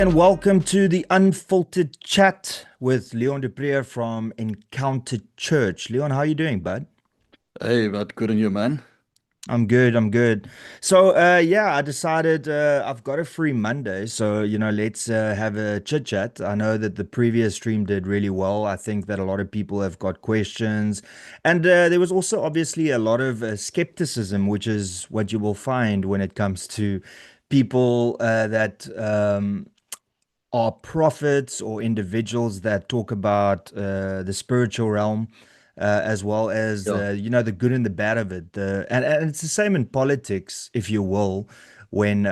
And welcome to the Unfiltered Chat with Leon Du Preez from Encounter Church. Leon, how are you doing, bud? Hey, what good on you, man? I'm good, I'm good. So, yeah, I decided I've got a free Monday, so let's have a chit chat. I know that the previous stream did really well. I think that a lot of people have got questions, and there was also obviously a lot of skepticism, which is what you will find when it comes to people that are prophets or individuals that talk about the spiritual realm, as well as Yeah. the good and the bad of it. And it's the same in politics, if you will, when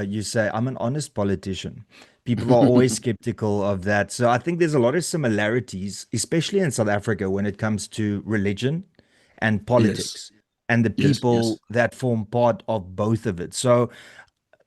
you say I'm an honest politician. People are always skeptical of that. So I think there's a lot of similarities, especially in South Africa, when it comes to religion and Yes. politics and the Yes. Yes. people that form part of both of it. So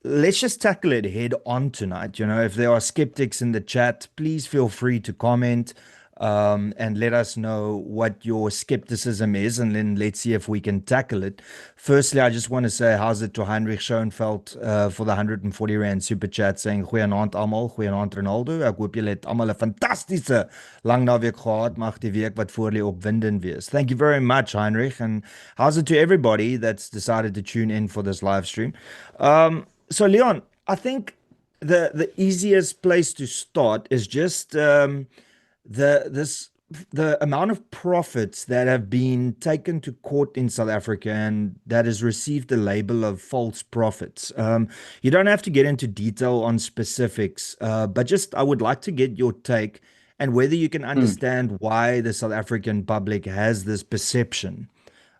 let's just tackle it head on tonight. If there are skeptics in the chat, please feel free to comment and let us know what your skepticism is, and then let's see if we can tackle it. Firstly, I just want to say, how's it to Heinrich Schoenfeld for the 140 Rand super chat saying, Goeienaand almal, goeienaand Ronaldo. Ek hoop julle het almal 'n fantastiese lang naweek gehad. Mag die week wat voor lê opwindend wees. Thank you very much, Heinrich. And how's it to everybody that's decided to tune in for this live stream? So Leon, I think the easiest place to start is just the this the amount of prophets that have been taken to court in South Africa and that has received the label of false prophets. You don't have to get into detail on specifics, but just I would like to get your take and whether you can Mm. understand why the South African public has this perception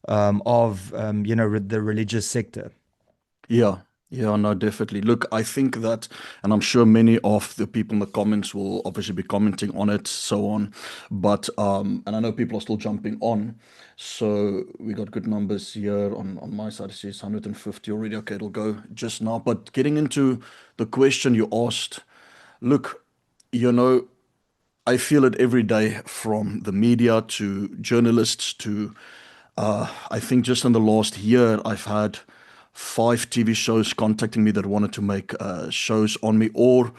of the religious sector. Yeah. Yeah, no, definitely. Look, I think that, and I'm sure many of the people in the comments will obviously be commenting on it, so on. But and I know people are still jumping on. So we got good numbers here on my side. It says 150 already. Okay, it'll go just now. But getting into the question you asked, look, you know, I feel it every day from the media to journalists to I think just in the last year, I've had 5 TV shows contacting me that wanted to make shows on me, or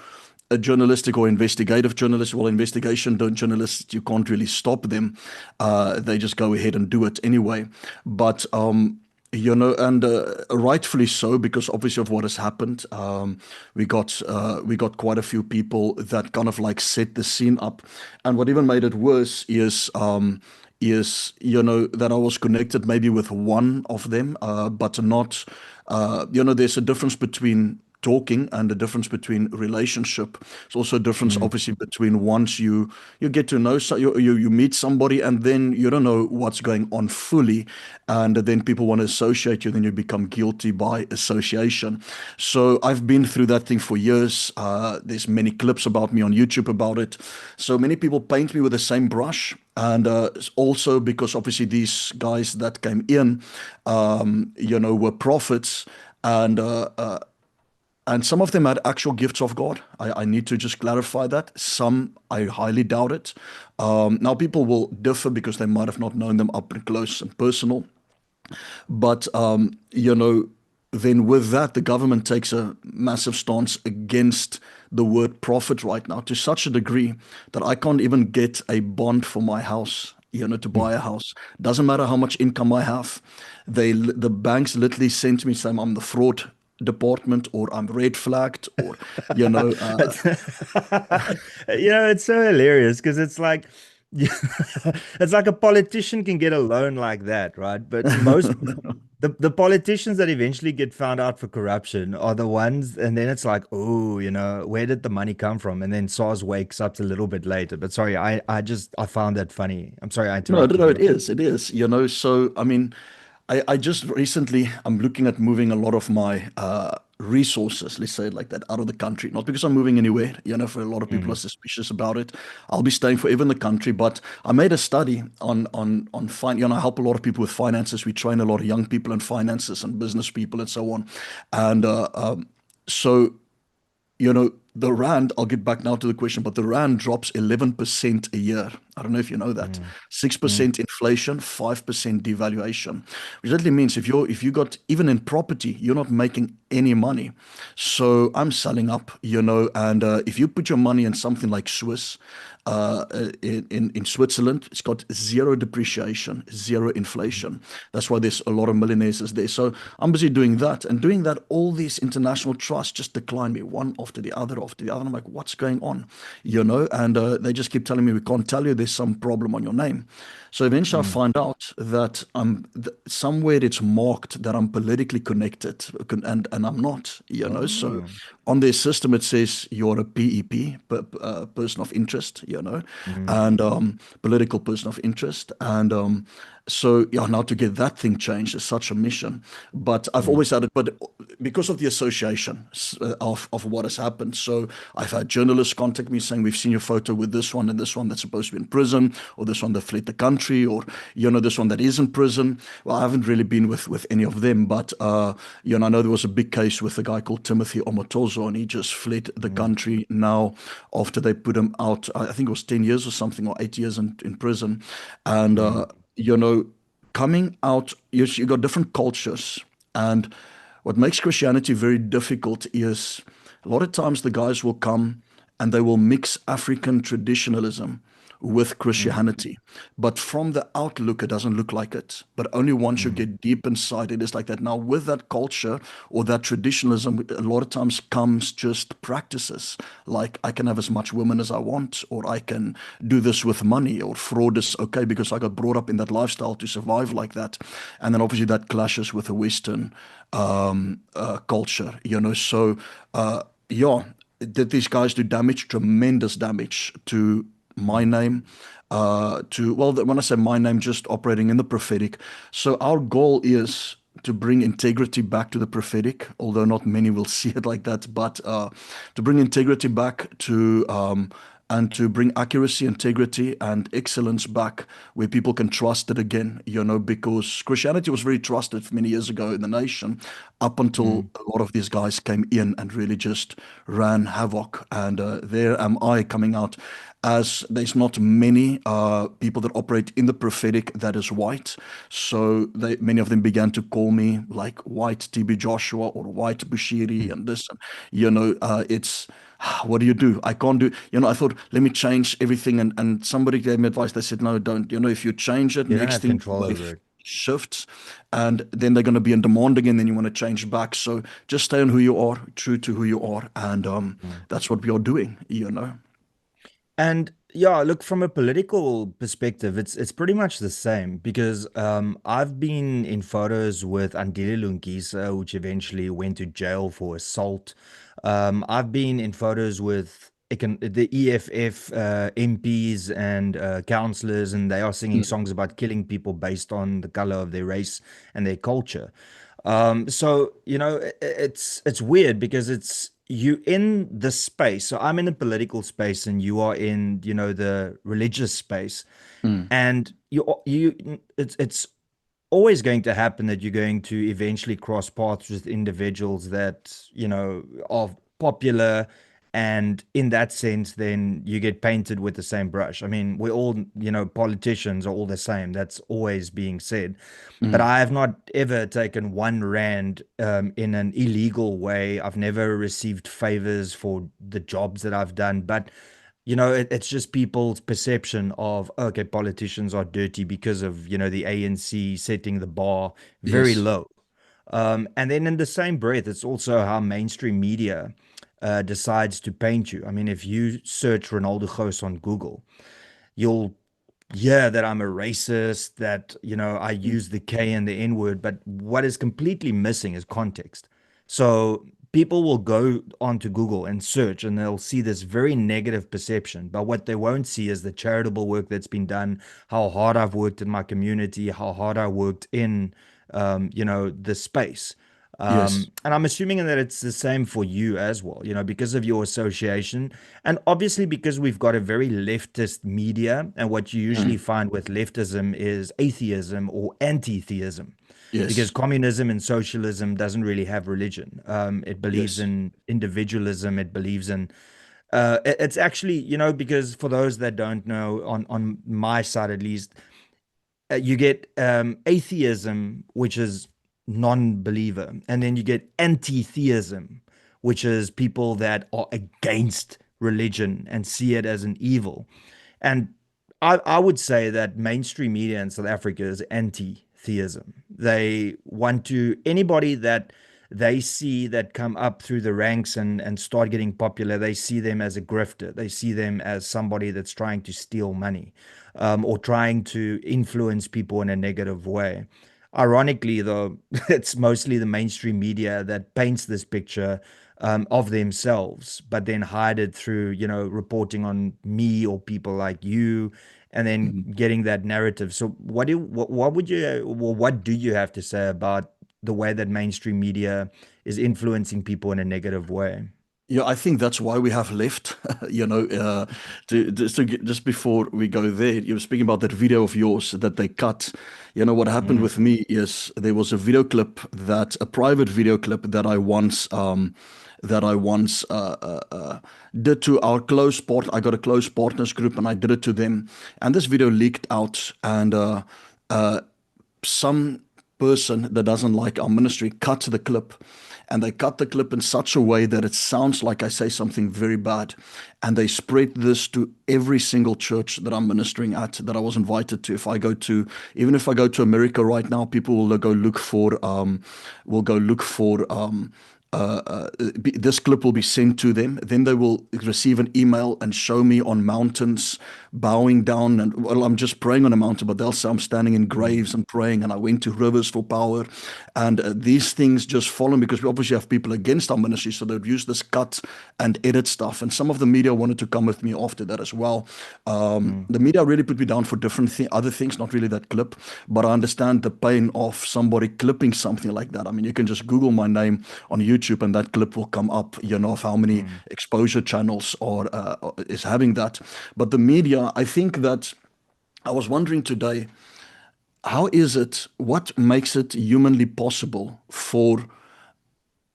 a journalistic or investigative journalist. Well, investigation journalists, you can't really stop them. They just go ahead and do it anyway. But and rightfully so, because obviously of what has happened, we got quite a few people that kind of like set the scene up, and what even made it worse is that I was connected maybe with one of them, but not there's a difference between talking and the difference between relationship. It's also a difference Mm. obviously between once you get to know, so you meet somebody and then you don't know what's going on fully, and then people want to associate you, then you become guilty by association. So I've been through that thing for years. There's many clips about me on YouTube about it. So many people paint me with the same brush, and also because obviously these guys that came in were prophets, and and some of them had actual gifts of God. I need to just clarify that. Some, I highly doubt it. Now, people will differ because they might have not known them up and close and personal. But, then with that, the government takes a massive stance against the word prophet right now, to such a degree that I can't even get a bond for my house, to buy a house. Doesn't matter how much income I have. The banks literally sent me saying I'm the fraud department, or I'm red flagged, or you know uh, It's it's so hilarious because it's like it's like a politician can get a loan like that, right? But most the politicians that eventually get found out for corruption are the ones, and then it's like, oh, where did the money come from? And then SARS wakes up a little bit later. But sorry, I found that funny. I'm sorry I no, interrupted no, you. it is. So I mean, I just recently, I'm looking at moving a lot of my resources, let's say it like that, out of the country. Not because I'm moving anywhere, for a lot of people are Mm. suspicious about it. I'll be staying forever in the country, but I made a study I help a lot of people with finances. We train a lot of young people in finances and business people and so on. And so, you know, the rand, I'll get back now to the question, but the rand drops 11% a year. I don't know if you know that. Mm, mm, 6% inflation, 5% devaluation, which literally means if you got even in property, you're not making any money. So I'm selling up, and if you put your money in something like Swiss, in Switzerland, it's got zero depreciation, zero mm, inflation. That's why there's a lot of millionaires there. So I'm busy doing that and doing that. All these international trusts just decline me one after the other after the other. And I'm like, what's going on? And they just keep telling me we can't tell you. There's some problem on your name. So eventually I mm. find out that somewhere it's marked that I'm politically connected, and I'm not. So Oh, on their system it says you're a PEP, person of interest, mm, and political person of interest, and so yeah, now to get that thing changed is such a mission. But I've mm, always had it, but because of the association of what has happened. So I've had journalists contact me saying we've seen your photo with this one and this one that's supposed to be in prison, or this one that fled the country, or this one that is in prison. Well, I haven't really been with any of them, but I know there was a big case with a guy called Timothy Omotozo, and he just fled the mm, country now after they put him out. I think it was 10 years or something, or 8 years in prison, and mm, you know, coming out, you got different cultures. And what makes Christianity very difficult is a lot of times the guys will come and they will mix African traditionalism with mm, Christianity. But from the outlook, it doesn't look like it. But only once you mm, get deep inside, it is like that. Now, with that culture or that traditionalism, a lot of times comes just practices like I can have as much women as I want, or I can do this with money, or fraud is okay because I got brought up in that lifestyle to survive like that. And then obviously that clashes with the Western culture, So, yeah, did these guys do damage, tremendous damage to my mm. name, when I say my name, just operating in the prophetic. So our goal is to bring integrity back to the prophetic, although not many will see it like that, but to bring integrity back and to bring accuracy, integrity, and excellence back where people can trust it again, because Christianity was very trusted many years ago in the nation up until Mm. a lot of these guys came in and really just ran havoc. And there am I coming out as there's not many people that operate in the prophetic that is white. So many of them began to call me like white TB Joshua or white Bushiri Mm. and this. It's what do you do? I can't do, I thought, let me change everything. And somebody gave me advice. They said, no, don't. If you change it, You don't next have thing, control over it. shifts, and then they're going to be in demand again. Then you want to change back. So just stay on who you are, true to who you are. And Mm. that's what we are doing. And yeah, look, from a political perspective, it's pretty much the same because I've been in photos with Andile Lungisa, which eventually went to jail for assault. I've been in photos with the EFF MPs and councillors, and they are singing Mm. songs about killing people based on the color of their race and their culture. So it's weird because it's you in the space. So I'm in the political space, and you are in the religious space, Mm. and it's always going to happen that you're going to eventually cross paths with individuals that are popular, and in that sense, then you get painted with the same brush. I mean, we all politicians are all the same. That's always being said. But Mm. I have not ever taken 1 rand in an illegal way. I've never received favors for the jobs that I've done. But it's just people's perception of, okay, politicians are dirty because of the ANC setting the bar very Yes. low. And then in the same breath, it's also how mainstream media decides to paint you. I mean, if you search Renaldo Gouws on Google, you'll hear that I'm a racist, that, I Mm. use the K and the N word, but what is completely missing is context. So people will go onto Google and search and they'll see this very negative perception. But what they won't see is the charitable work that's been done, how hard I've worked in my community, how hard I worked in, the space. Yes. And I'm assuming that it's the same for you as well, because of your association. And obviously, because we've got a very leftist media, and what you usually Mm. find with leftism is atheism or anti theism. Yes. because communism and socialism doesn't really have religion. It believes Yes. in individualism. It believes in it's actually, because for those that don't know, on my side at least, you get atheism, which is non-believer, and then you get anti-theism, which is people that are against religion and see it as an evil. And I would say that mainstream media in South Africa is anti-theism. They want to anybody that they see that come up through the ranks and start getting popular, they see them as a grifter. They see them as somebody that's trying to steal money, or trying to influence people in a negative way. Ironically, though, it's mostly the mainstream media that paints this picture of themselves, but then hide it through, reporting on me or people like you, and then Mhm. getting that narrative. So, what do you have to say about the way that mainstream media is influencing people in a negative way? Yeah, I think that's why we have left. You know, just before we go there, you were speaking about that video of yours that they cut. You know, what happened Mm, with me is there was a video clip a private video clip that I once did to our close part. I got a close partners group, and I did it to them. And this video leaked out, and uh, some person that doesn't like our ministry cut the clip, and they cut the clip in such a way that it sounds like I say something very bad, and they spread this to every single church that I'm ministering at, that I was invited to. Even if I go to America right now, people will go look for this clip will be sent to them. Then they will receive an email and show me on mountains bowing down. And well, I'm just praying on a mountain, but they'll say I'm standing in mm, graves and praying. And I went to rivers for power. And these things just follow because we obviously have people against our ministry. So they'd use this cut and edit stuff. And some of the media wanted to come with me after that as well. mm, The media really put me down for other things, not really that clip. But I understand the pain of somebody clipping something like that. I mean, you can just Google my name on YouTube and that clip will come up, of how many mm, exposure channels is having that. But the media, I think that I was wondering today, what makes it humanly possible for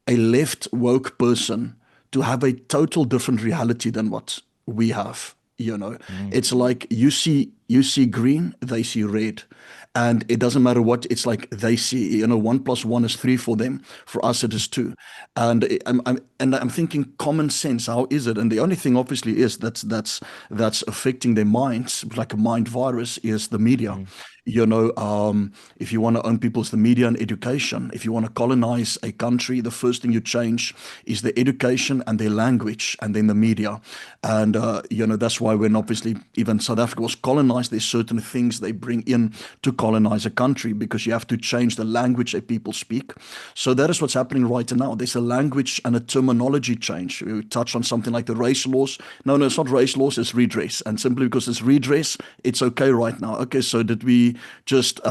a left woke person to have a total different reality than what we have? mm, It's like you see green, they see red, and it doesn't matter what. It's like they see, 1 + 1 is 3 for them. For us it is 2. And I'm thinking common sense, how is it? And the only thing obviously is that's affecting their minds like a mind virus is the media. mm, If you want to own people, it's the media and education. If you want to colonize a country, the first thing you change is the education and their language, and then the media. And that's why when obviously even South Africa was colonized, there's certain things they bring in to colonize a country, because you have to change the language that people speak. So that is what's happening right now. There's a language and a terminology change. We touch on something like the race laws. No, it's not race laws, it's redress. And simply because it's redress, it's okay right now. Okay, so did we just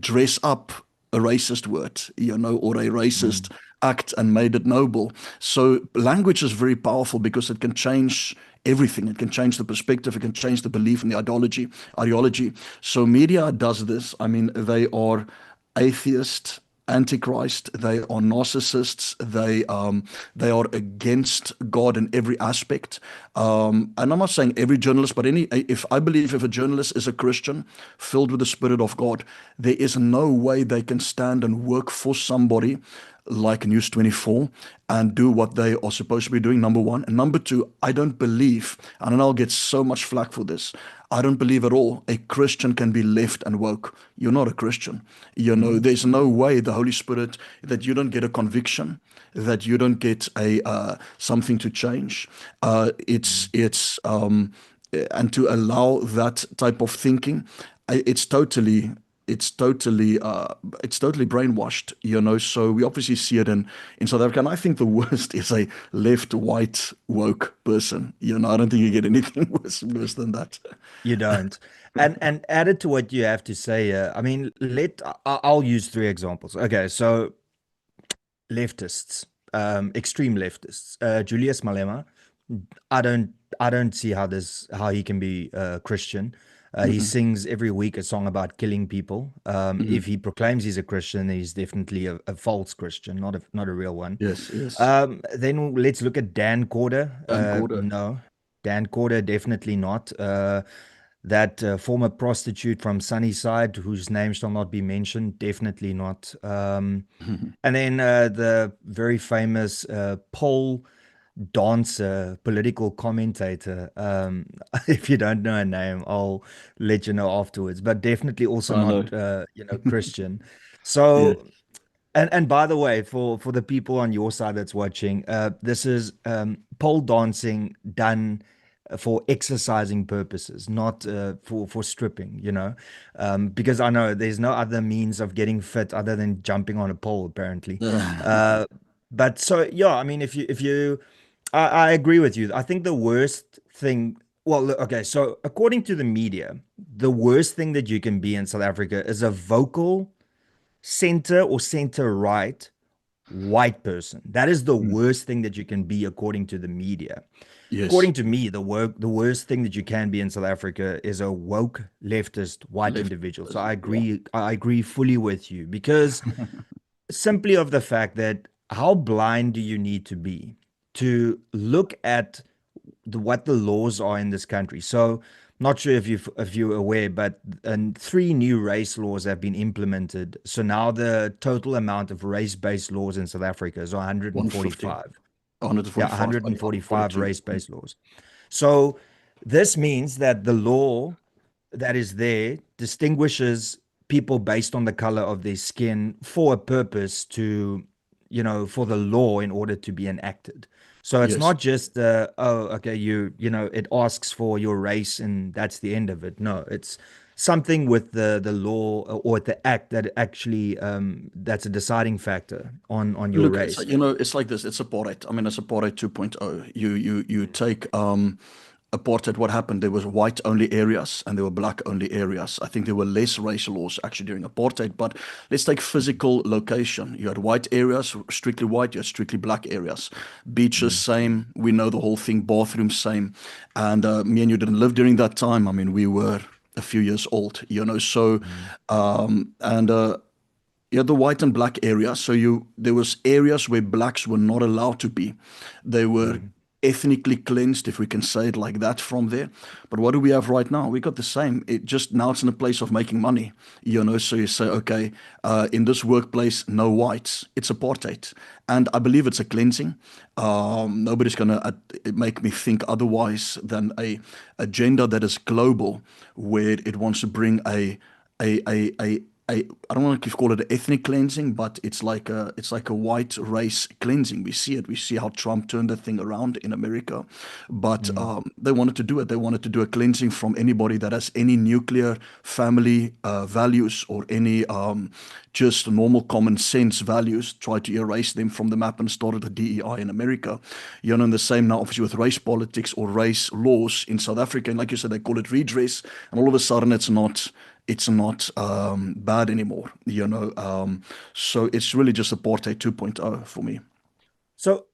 dress up a racist word, or a racist mm, act and made it noble? So language is very powerful because it can change everything. It can change the perspective. It can change the belief and the ideology. So media does this. I mean, they are atheist, antichrist. They are narcissists. They are against God in every aspect. And I'm not saying every journalist, but if a journalist is a Christian filled with the Spirit of God, there is no way they can stand and work for somebody like News 24 and do what they are supposed to be doing, number one. And number two, I don't believe, and I'll get so much flack for this, I don't believe at all a Christian can be left and woke. You're not a Christian. mm, There's no way the Holy Spirit, that you don't get a conviction, that you don't get a something to change. mm. And to allow that type of thinking, it's totally brainwashed. So we obviously see it in South Africa, and I think the worst is a left white woke person. I don't think you get anything worse than that. You don't. And added to what you have to say, I mean, I'll use three examples. Okay, so leftists, extreme leftists, Julius Malema. I don't I don't see how he can be Christian. He Mhm. sings every week a song about killing people. If Mhm. he proclaims he's a Christian, he's definitely a false Christian, not a real one. Yes, yes. Then let's look at Dan Corder. Dan Gorder. No, Dan Corder definitely not. That former prostitute from Sunnyside, whose name shall not be mentioned, definitely not. And then the very famous pole dancer, political commentator. If you don't know her name, I'll let you know afterwards. But definitely also I know. not, Christian. Yeah. So, and by the way, for the people on your side that's watching, this is pole dancing done for exercising purposes, not for stripping. Because I know there's no other means of getting fit other than jumping on a pole, apparently. Uh, but so yeah, I mean, I agree with you. I think the worst thing. Well, look, okay, so according to the media, the worst thing that you can be in South Africa is a vocal center or center right white person. That is the Mm. worst thing that you can be according to the media. Yes. According to me, the worst thing that you can be in South Africa is a woke leftist white Left. individual. So Yeah. I agree fully with you because simply of the fact that how blind do you need to be to look at what the laws are in this country. So, not sure if you're aware, but three new race laws have been implemented. So now the total amount of race-based laws in South Africa is 150. 145. Yeah, 145. I've got it 145 too. race-based laws. So this means that the law that is there distinguishes people based on the color of their skin for a purpose for the law in order to be enacted. So it's Yes. not just, oh, okay, it asks for your race and that's the end of it. No, it's something with the law or the act that actually that's a deciding factor on your Look, race. it's like this. It's apartheid. I mean, it's apartheid 2.0. You take apartheid. What happened? There was white only areas and there were black only areas. I think there were less racial laws actually during apartheid. But let's take physical location. You had white areas, strictly white. You had strictly black areas. Beaches, Mm, same. We know the whole thing. Bathrooms, same. And me and you didn't live during that time. I mean, we were a few years old. So mm, and yeah, the white and black area. So there was areas where blacks were not allowed to be. They were mm. ethnically cleansed, if we can say it like that, from there. But what do we have right now? We got the same. It just now it's in a place of making money. So you say, okay, in this workplace, no whites. It's apartheid, and I believe it's a cleansing. Nobody's gonna make me think otherwise than a agenda that is global, where it wants to bring a a a I don't want to call it an ethnic cleansing, but it's like a white race cleansing. We see it. We see how Trump turned the thing around in America, but Mm. they wanted to do it. They wanted to do a cleansing from anybody that has any nuclear family values or any just normal common sense values. Try to erase them from the map and started the DEI in America. And the same now, obviously, with race politics or race laws in South Africa. And like you said, they call it redress, and all of a sudden it's not bad anymore, so it's really just apartheid 2.0 for me. So,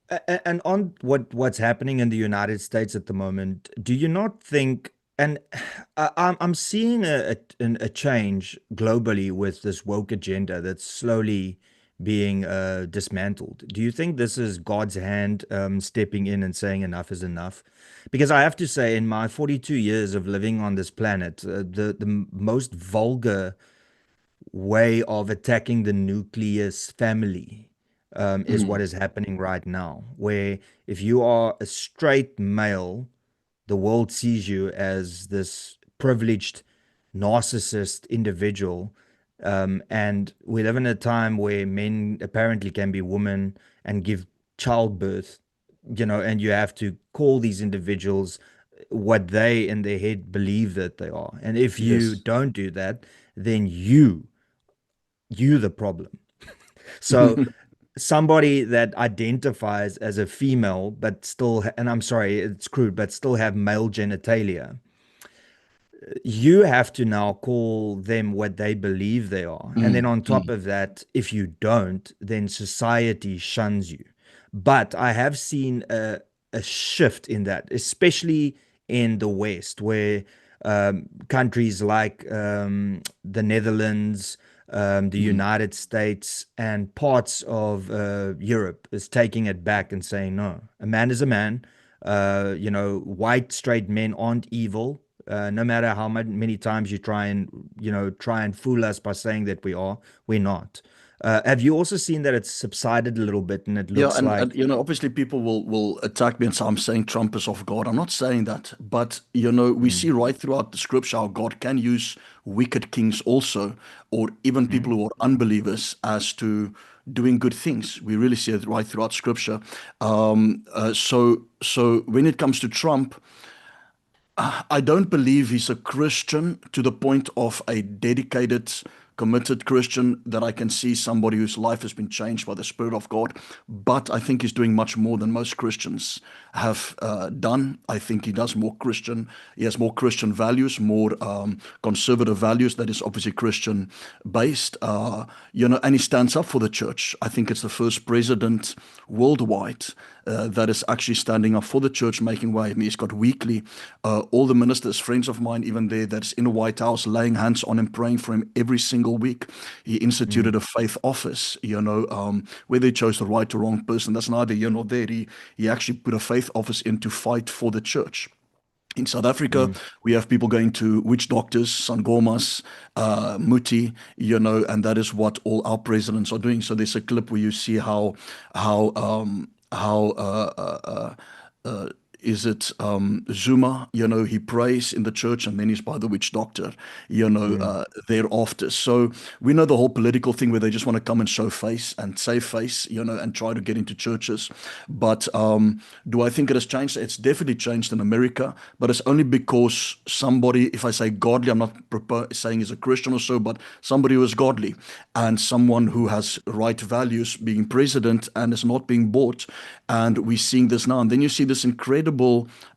and on what's happening in the United States at the moment, do you not think? And I'm seeing a change globally with this woke agenda that's slowly being dismantled. Do you think this is God's hand stepping in and saying enough is enough? Because I have to say, in my 42 years of living on this planet, the most vulgar way of attacking the nucleus family is what Mhm. is happening right now. Where if you are a straight male, the world sees you as this privileged narcissist individual. And we live in a time where men apparently can be women and give childbirth, and you have to call these individuals what they in their head believe that they are. And if you Yes. don't do that, then you the problem. So somebody that identifies as a female but still and I'm sorry, it's crude, but still have male genitalia, you have to now call them what they believe they are. And then Mm, on top mm. of that, if you don't, then society shuns you. But I have seen a shift in that, especially in the West, where countries like the Netherlands, the Mm. United States, and parts of Europe is taking it back and saying, no, a man is a man. White straight men aren't evil. No matter how many times you try and fool us by saying that we are, we're not. Have you also seen that it's subsided a little bit and it Yeah, looks and like, obviously people will attack me and say I'm saying Trump is of God. I'm not saying that, but we mm, see right throughout the scripture how God can use wicked kings also, or even people mm, who are unbelievers as to doing good things. We really see it right throughout scripture. So when it comes to Trump, I don't believe he's a Christian to the point of a dedicated, committed Christian that I can see somebody whose life has been changed by the Spirit of God. But I think he's doing much more than most Christians have done. I think he does more Christian. He has more Christian values, more conservative values that is obviously Christian based. And he stands up for the church. I think it's the first president worldwide that is actually standing up for the church, making way. I mean, he's got weekly, all the ministers, friends of mine, even there, that's in the White House, laying hands on him, praying for him every single week. He mm, instituted a faith office, whether he chose the right or wrong person, that's neither here nor there. He actually put a faith office in to fight for the church. In South Africa, mm, we have people going to witch doctors, sangomas, muti, and that is what all our presidents are doing. So there's a clip where you see how is it Zuma? He prays in the church and then he's by the witch doctor, mm, thereafter. So we know the whole political thing where they just want to come and show face and save face, and try to get into churches. But do I think it has changed? It's definitely changed in America, but it's only because somebody, if I say godly, I'm not saying he's a Christian or so, but somebody who is godly and someone who has right values being president and is not being bought. And we're seeing this now. And then you see this incredible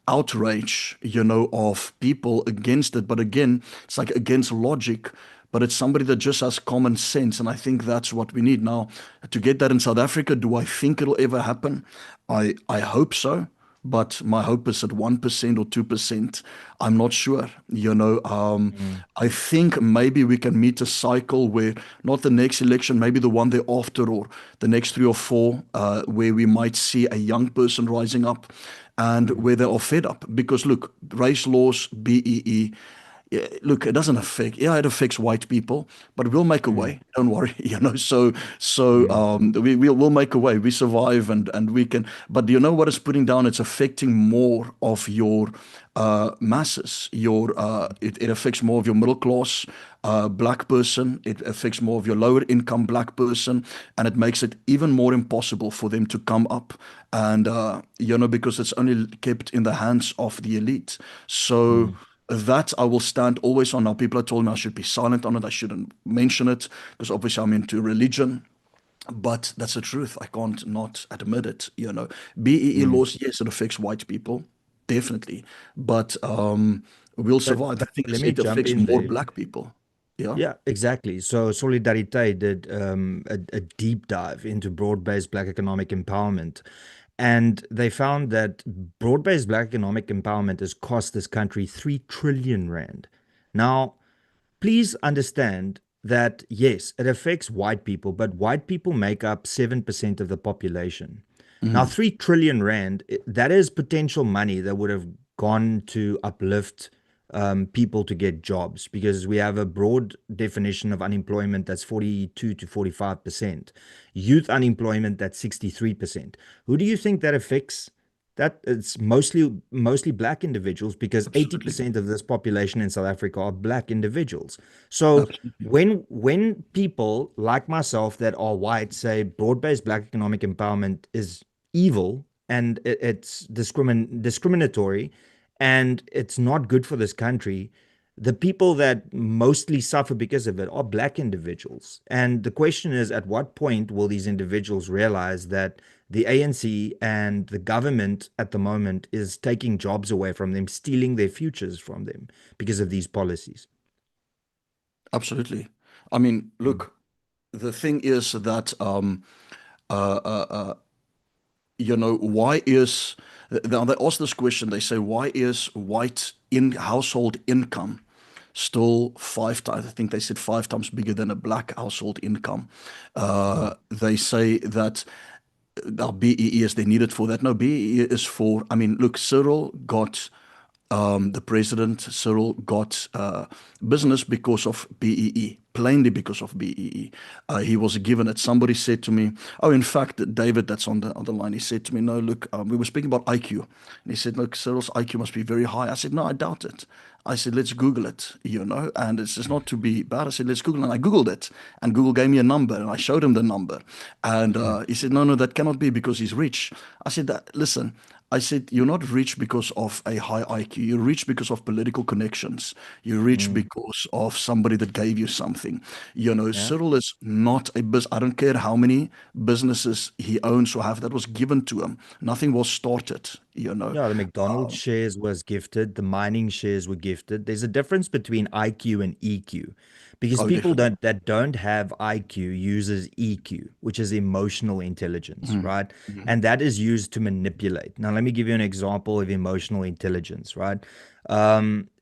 outrage, of people against it. But again, it's like against logic. But it's somebody that just has common sense. And I think that's what we need now. To get that in South Africa, do I think it'll ever happen? I hope so. But my hope is at 1% or 2%. I'm not sure. mm, I think maybe we can meet a cycle where not the next election, maybe the one thereafter, or the next three or four, where we might see a young person rising up and mm, where they are fed up. Because look, race laws, BEE, yeah, look, it doesn't affect. Yeah, it affects white people, but we'll make a mm, way. Don't worry. mm, We'll make a way. We survive, and we can. But you know what it's putting down? It's affecting more of your masses. It affects more of your middle class black person. It affects more of your lower income black person, and it makes it even more impossible for them to come up. And because it's only kept in the hands of the elite. So mm. that I will stand always on. Now, people have told me I should be silent on it. I shouldn't mention it because obviously I'm into religion. But that's the truth. I can't not admit it. BEE Mm. laws, yes, it affects white people, definitely. But we'll survive. The But thing let is, me it jump affects in more there. black people. Yeah. Yeah, exactly. So Solidarité did a deep dive into broad-based Black economic empowerment, and they found that broad-based Black economic empowerment has cost this country 3 trillion rand. Now, please understand that yes, it affects white people, but white people make up 7% of the population. Now, Mhm. 3 trillion rand, that is potential money that would have gone to uplift people to get jobs because we have a broad definition of unemployment that's 42 to 45%, youth unemployment that's 63%. Who do you think that affects? That it's mostly black individuals because Absolutely. 80% of this population in South Africa are black individuals. So Absolutely. when people like myself that are white say broad-based black economic empowerment is evil and it's discriminatory and it's not good for this country, the people that mostly suffer because of it are black individuals. And the question is, at what point will these individuals realize that the ANC and the government at the moment is taking jobs away from them, stealing their futures from them because of these policies? Absolutely. I mean, Mm, look, the thing is that uh, uh, uh, why is now they ask this question, they say, why is white in household income still 5 times, I think they said 5 times bigger than a black household income. They say that BEE is they need it for that. No, BEE is for, I mean, look, Cyril got the president, Cyril, got business because of BEE, plainly because of BEE. He was given it. Somebody said to me, oh, in fact, David, that's on the line, he said to me, no, look, we were speaking about IQ. And he said, look, Cyril's IQ must be very high. I said, no, I doubt it. I said, let's Google it, and it's just not to be bad. I said, let's Google it. And I Googled it, and Google gave me a number, and I showed him the number. And he said, no, no, that cannot be because he's rich. I said, listen, I said, you're not rich because of a high IQ. You're rich because of political connections. You're rich Mm. because of somebody that gave you something. Yeah. Cyril is not a business. I don't care how many businesses he owns or have that was given to him. Nothing was started. Yeah, the McDonald's shares was gifted, the mining shares were gifted. There's a difference between IQ and EQ because Oh, people definitely. that don't have IQ uses EQ, which is emotional intelligence, Mhm. right? Mhm. And that is used to manipulate. Now, let me give you an example of emotional intelligence, right?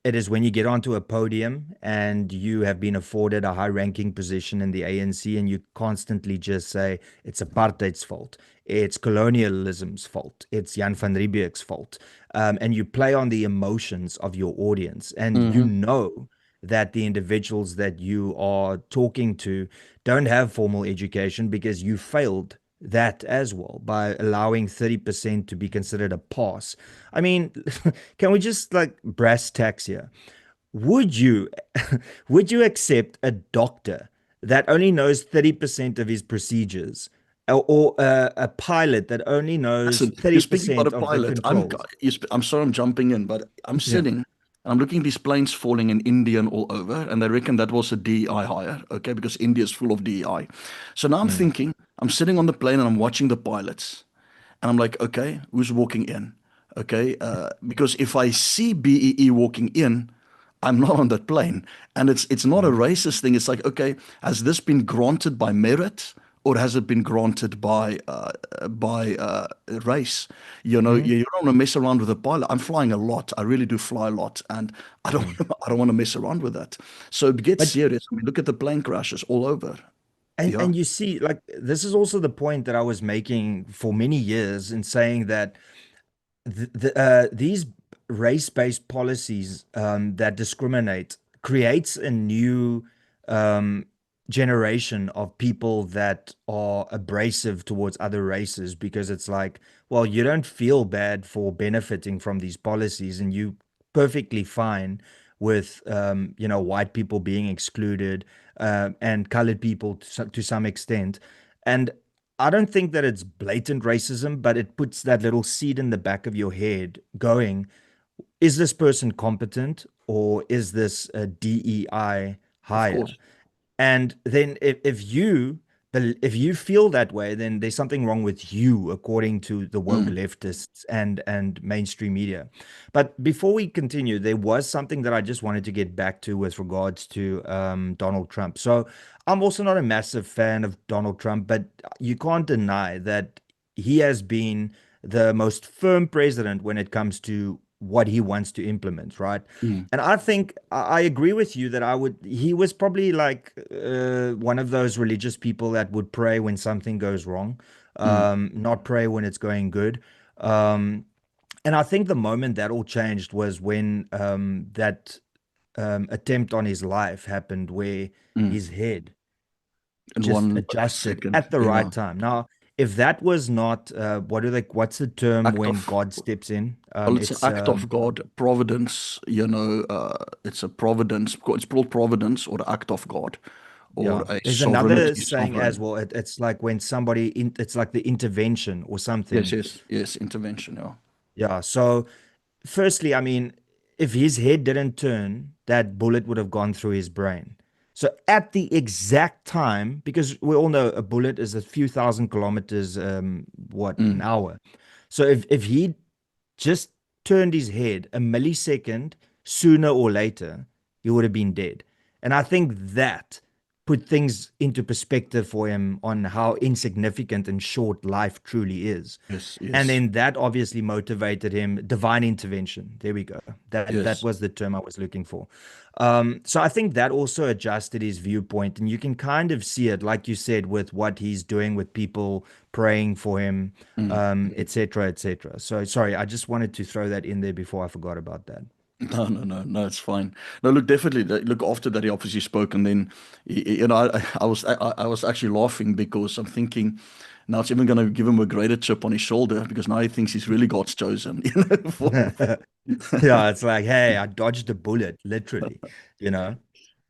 It is when you get onto a podium and you have been afforded a high-ranking position in the ANC and you constantly just say it's apartheid's fault, it's colonialism's fault, it's Jan van Riebeeck's fault, and you play on the emotions of your audience, and you Mhm. know that the individuals that you are talking to don't have formal education because you failed that as well by allowing 30% to be considered a pass. I mean, can we just like brass tacks here? Would you would you accept a doctor that only knows 30% of his procedures or a pilot that only knows Listen, you're speaking about a 30% of the pilot. controls? I'm sorry I'm jumping in, but I'm Yeah. sitting and I'm looking at these planes falling in India and all over, and they reckon that was a DEI hire, okay, because India is full of DEI. So now I'm Mm, thinking, I'm sitting on the plane and I'm watching the pilots, and I'm like, okay, who's walking in? Okay, because if I see BEE walking in, I'm not on that plane. And it's not a mhm, racist thing. It's like, okay, has this been granted by merit or has it been granted by race? mhm. You don't want to mess around with a pilot. I'm flying a lot. I really do fly a lot, and I don't Mm. I don't want to mess around with that. So it gets But serious. I mean, look at the plane crashes all over. Yeah. and you see, like this is also the point that I was making for many years in saying that these race-based policies that discriminate creates a new um, generation of people that are abrasive towards other races because it's like, well, you don't feel bad for benefiting from these policies, and you perfectly fine with white people being excluded and colored people to some extent, and I don't think that it's blatant racism, but it puts that little seed in the back of your head going, is this person competent or is this a DEI Of hire? course. And then if you feel that way, then there's something wrong with you, according to the woke Mm, leftists and mainstream media. But before we continue, there was something that I just wanted to get back to with regards to Donald Trump. So I'm also not a massive fan of Donald Trump, but you can't deny that he has been the most firm president when it comes to what he wants to implement, right? mm, And I think I agree with you that he was probably like one of those religious people that would pray when something goes wrong, mm, not pray when it's going good. Um, and I think the moment that all changed was when that attempt on his life happened where mm. his head In just one adjusted second. at the Yeah. right time. Now, if that was not, what's the term Act when of God steps in? Well, it's an act of God, providence, it's a providence, it's called providence or the act of God or Yeah, a there's another sovereignty, saying as sovereign. well. It's like when it's like the intervention or Yes, something. yes, yes, intervention, yeah. Yeah. So, firstly, I mean, if his head didn't turn, that bullet would have gone through his brain. So, at the exact time, because we all know a bullet is a few thousand kilometers, an Mm, hour. So, if he just turned his head a millisecond sooner or later, he would have been dead. And I think that put things into perspective for him on how insignificant and short life truly is. Yes, And yes, then that obviously motivated him. Divine intervention. There we go. That yes. was the term I was looking for. So I think that also adjusted his viewpoint, and you can kind of see it, like you said, with what he's doing with people praying for him, Mm. et cetera, et cetera. So sorry, I just wanted to throw that in there before I forgot about that. No, no, no, no, it's fine. No, look, definitely. Look, after that, he obviously spoke, and then, I was actually laughing because I'm thinking, now it's even going to give him a greater chip on his shoulder because now he thinks he's really God's chosen. Yeah, it's like, hey, I dodged a bullet, literally, you know.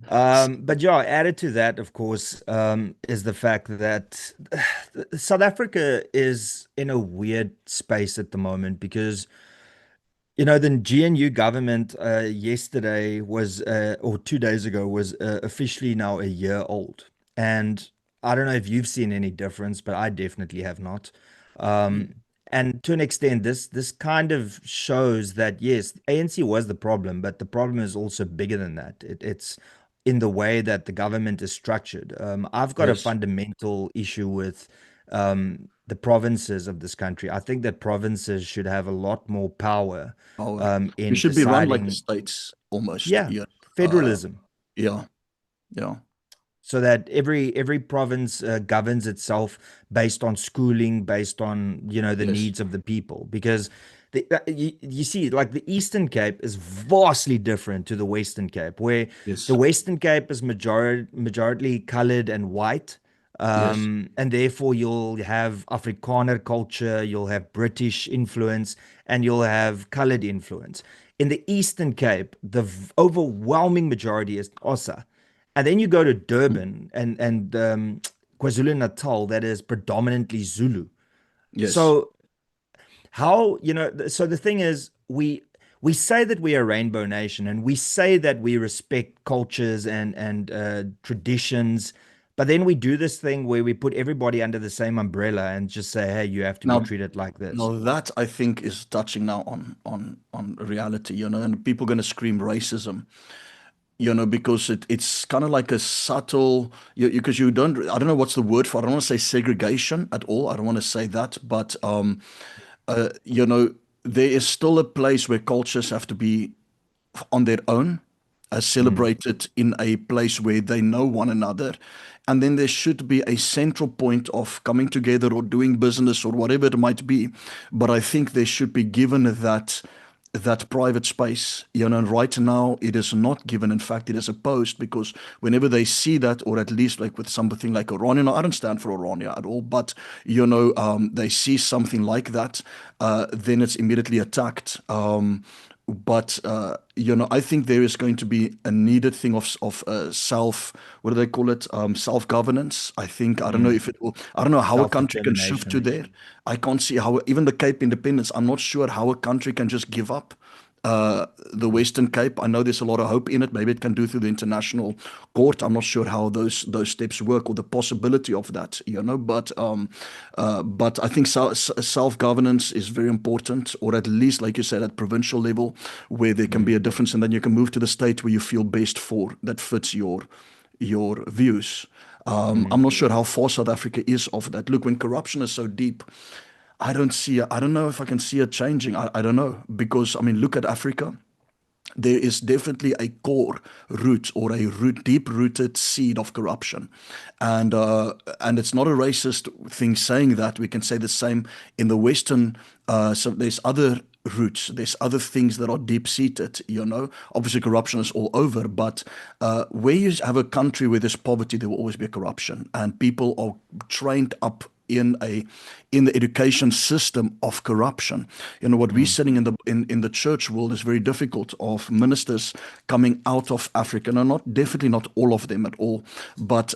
But yeah, added to that, of course, is the fact that South Africa is in a weird space at the moment because the GNU government yesterday was, or 2 days ago, was officially now a year old. And I don't know if you've seen any difference, but I definitely have not. Um, and to an extent, this kind of shows that yes, ANC was the problem, but the problem is also bigger than that. It's in the way that the government is structured. I've got a Yes, fundamental issue with the provinces of this country. I think that provinces should have a lot more power power. We in should be run like the deciding, states almost. yeah, Yeah, federalism, yeah, yeah. so that every province governs itself based on schooling, based on the Yes, needs of the people. Because you see, like the Eastern Cape is vastly different to the Western Cape, where the yes, Western Cape is majority colored and white. yes. And therefore, you'll have Afrikaner culture, you'll have British influence, and you'll have colored influence. In the Eastern Cape, the overwhelming majority is Xhosa. And then you go to Mm. Durban and KwaZulu-Natal, that is predominantly Zulu. Yes. So so the thing is, we say that we are a rainbow nation, and we say that we respect cultures and traditions, but then we do this thing where we put everybody under the same umbrella and just say, hey, you have to be Now, treated like this. now that I think is touching now on reality, and people going to scream racism, because it's kind of like a subtle, because you don't, I don't know what's the word for, I don't want to say segregation at all. I don't want to say that, but there is still a place where cultures have to be on their own, Mm, celebrated in a place where they know one another. And then there should be a central point of coming together or doing business or whatever it might be. But I think they should be given that private space. And right now it is not given. In fact, it is opposed because whenever they see that, or at least like with something like Orania, no, I don't stand for Orania at all, but they see something like that, then it's immediately attacked. But I think there is going to be a needed thing of self. What do they call it? Self governance. I don't know mm. if it will. I don't know how a country can shift to Self-determination. there. I can't see how even the Cape Independence. I'm not sure how a country can just give up the Western Cape. I know there's a lot of hope in it. Maybe it can do through the international court. I'm not sure how those steps work or the possibility of that. But I think self governance is very important, or at least, like you said, at provincial level, where there can be Mm, a difference, and then you can move to the state where you feel best for that fits your views. I'm mm, not sure how far South Africa is of that. Look, when corruption is so deep, I don't know if I can see it changing. I don't know. Because, I mean, look at Africa. There is definitely a core root or a deep rooted seed of corruption. And it's not a racist thing saying that. We can say the same in the Western. So there's other roots, there's other things that are deep seated. Obviously corruption is all over, but where you have a country where there's poverty, there will always be corruption, and people are trained up in the education system of corruption. What we're mm. sitting in the church world is very difficult, of ministers coming out of Africa. No, definitely not all of them at all, but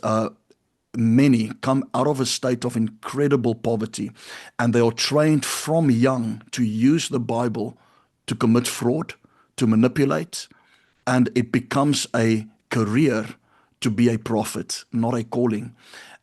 many come out of a state of incredible poverty, and they are trained from young to use the Bible to commit fraud, to manipulate, and it becomes a career to be a prophet, not a calling.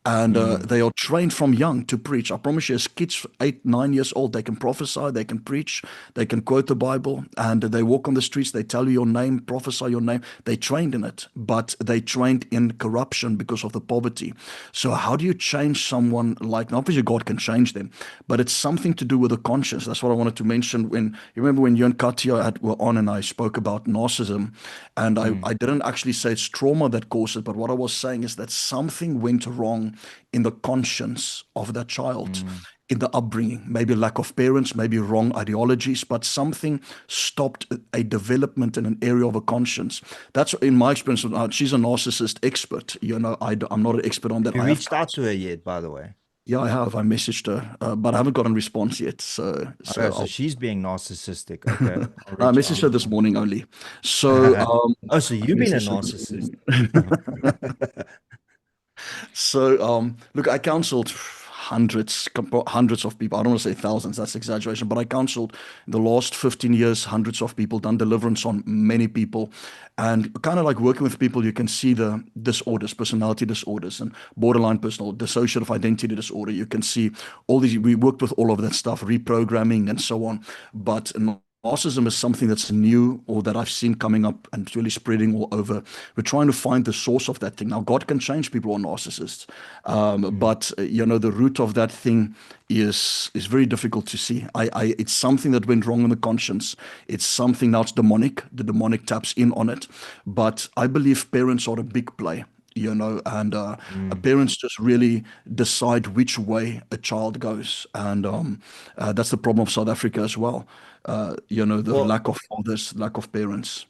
and Mm, they are trained from young to preach. I promise you, as kids 8, 9 years old, they can prophesy, they can preach, they can quote the Bible, and they walk on the streets, they tell you your name, prophesy your name. They trained in it, but they trained in corruption because of the poverty. So how do you change someone like, now obviously God can change them, but it's something to do with the conscience. That's what I wanted to mention. When you remember when you and Katya were on and I spoke about narcissism, and mm, I didn't actually say it's trauma that caused it, but what I was saying is that something went wrong in the conscience of that child, mm. in the upbringing, maybe lack of parents, maybe wrong ideologies, but something stopped a development in an area of a conscience. That's in my experience. She's a narcissist expert. I'm not an expert on Have that. you I have, reached out to her yet, by the way? yeah, I have. I messaged her, but I haven't gotten a response yet. So, Okay, so so I'll, she's being narcissistic. Okay, I'll I reach messaged her out. this morning only. So, Oh, so I you've been a messaged her this narcissist. morning. So, look, I counseled hundreds of people. I don't want to say thousands, that's exaggeration, but I counseled in the last 15 years, hundreds of people, done deliverance on many people. And kind of like working with people, you can see the disorders, personality disorders, and borderline personal, dissociative identity disorder. You can see all these, we worked with all of that stuff, reprogramming and so on. But narcissism is something that's new or that I've seen coming up and really spreading all over. We're trying to find the source of that thing. Now, God can change people who are narcissists, Mm. but the root of that thing is very difficult to see. It's something that went wrong in the conscience. It's something now it's demonic. The demonic taps in on it, but I believe parents are a big play. And Mm. parents just really decide which way a child goes, and that's the problem of South Africa as well. The Well, lack of fathers, lack of parents.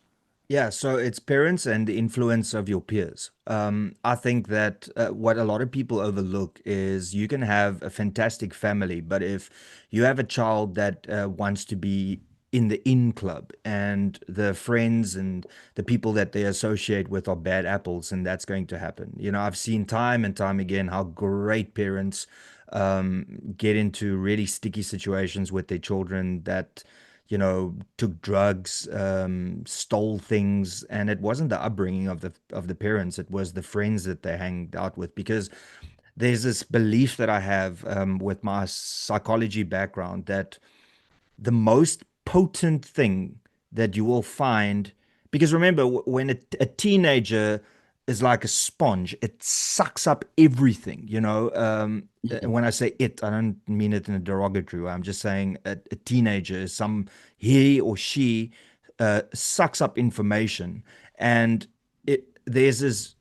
yeah, so it's parents and the influence of your peers. I think that what a lot of people overlook is you can have a fantastic family, but if you have a child that wants to be in the in club and the friends and the people that they associate with are bad apples, and that's going to happen. You know, I've seen time and time again how great parents get into really sticky situations with their children that took drugs, stole things, and it wasn't the upbringing of the parents. It was the friends that they hanged out with. Because there's this belief that I have with my psychology background that the most potent thing that you will find, because remember, when a teenager is like a sponge, it sucks up everything, Yeah. when I say it, I don't mean it in a derogatory way. I'm just saying a teenager is he or she sucks up information. And there's this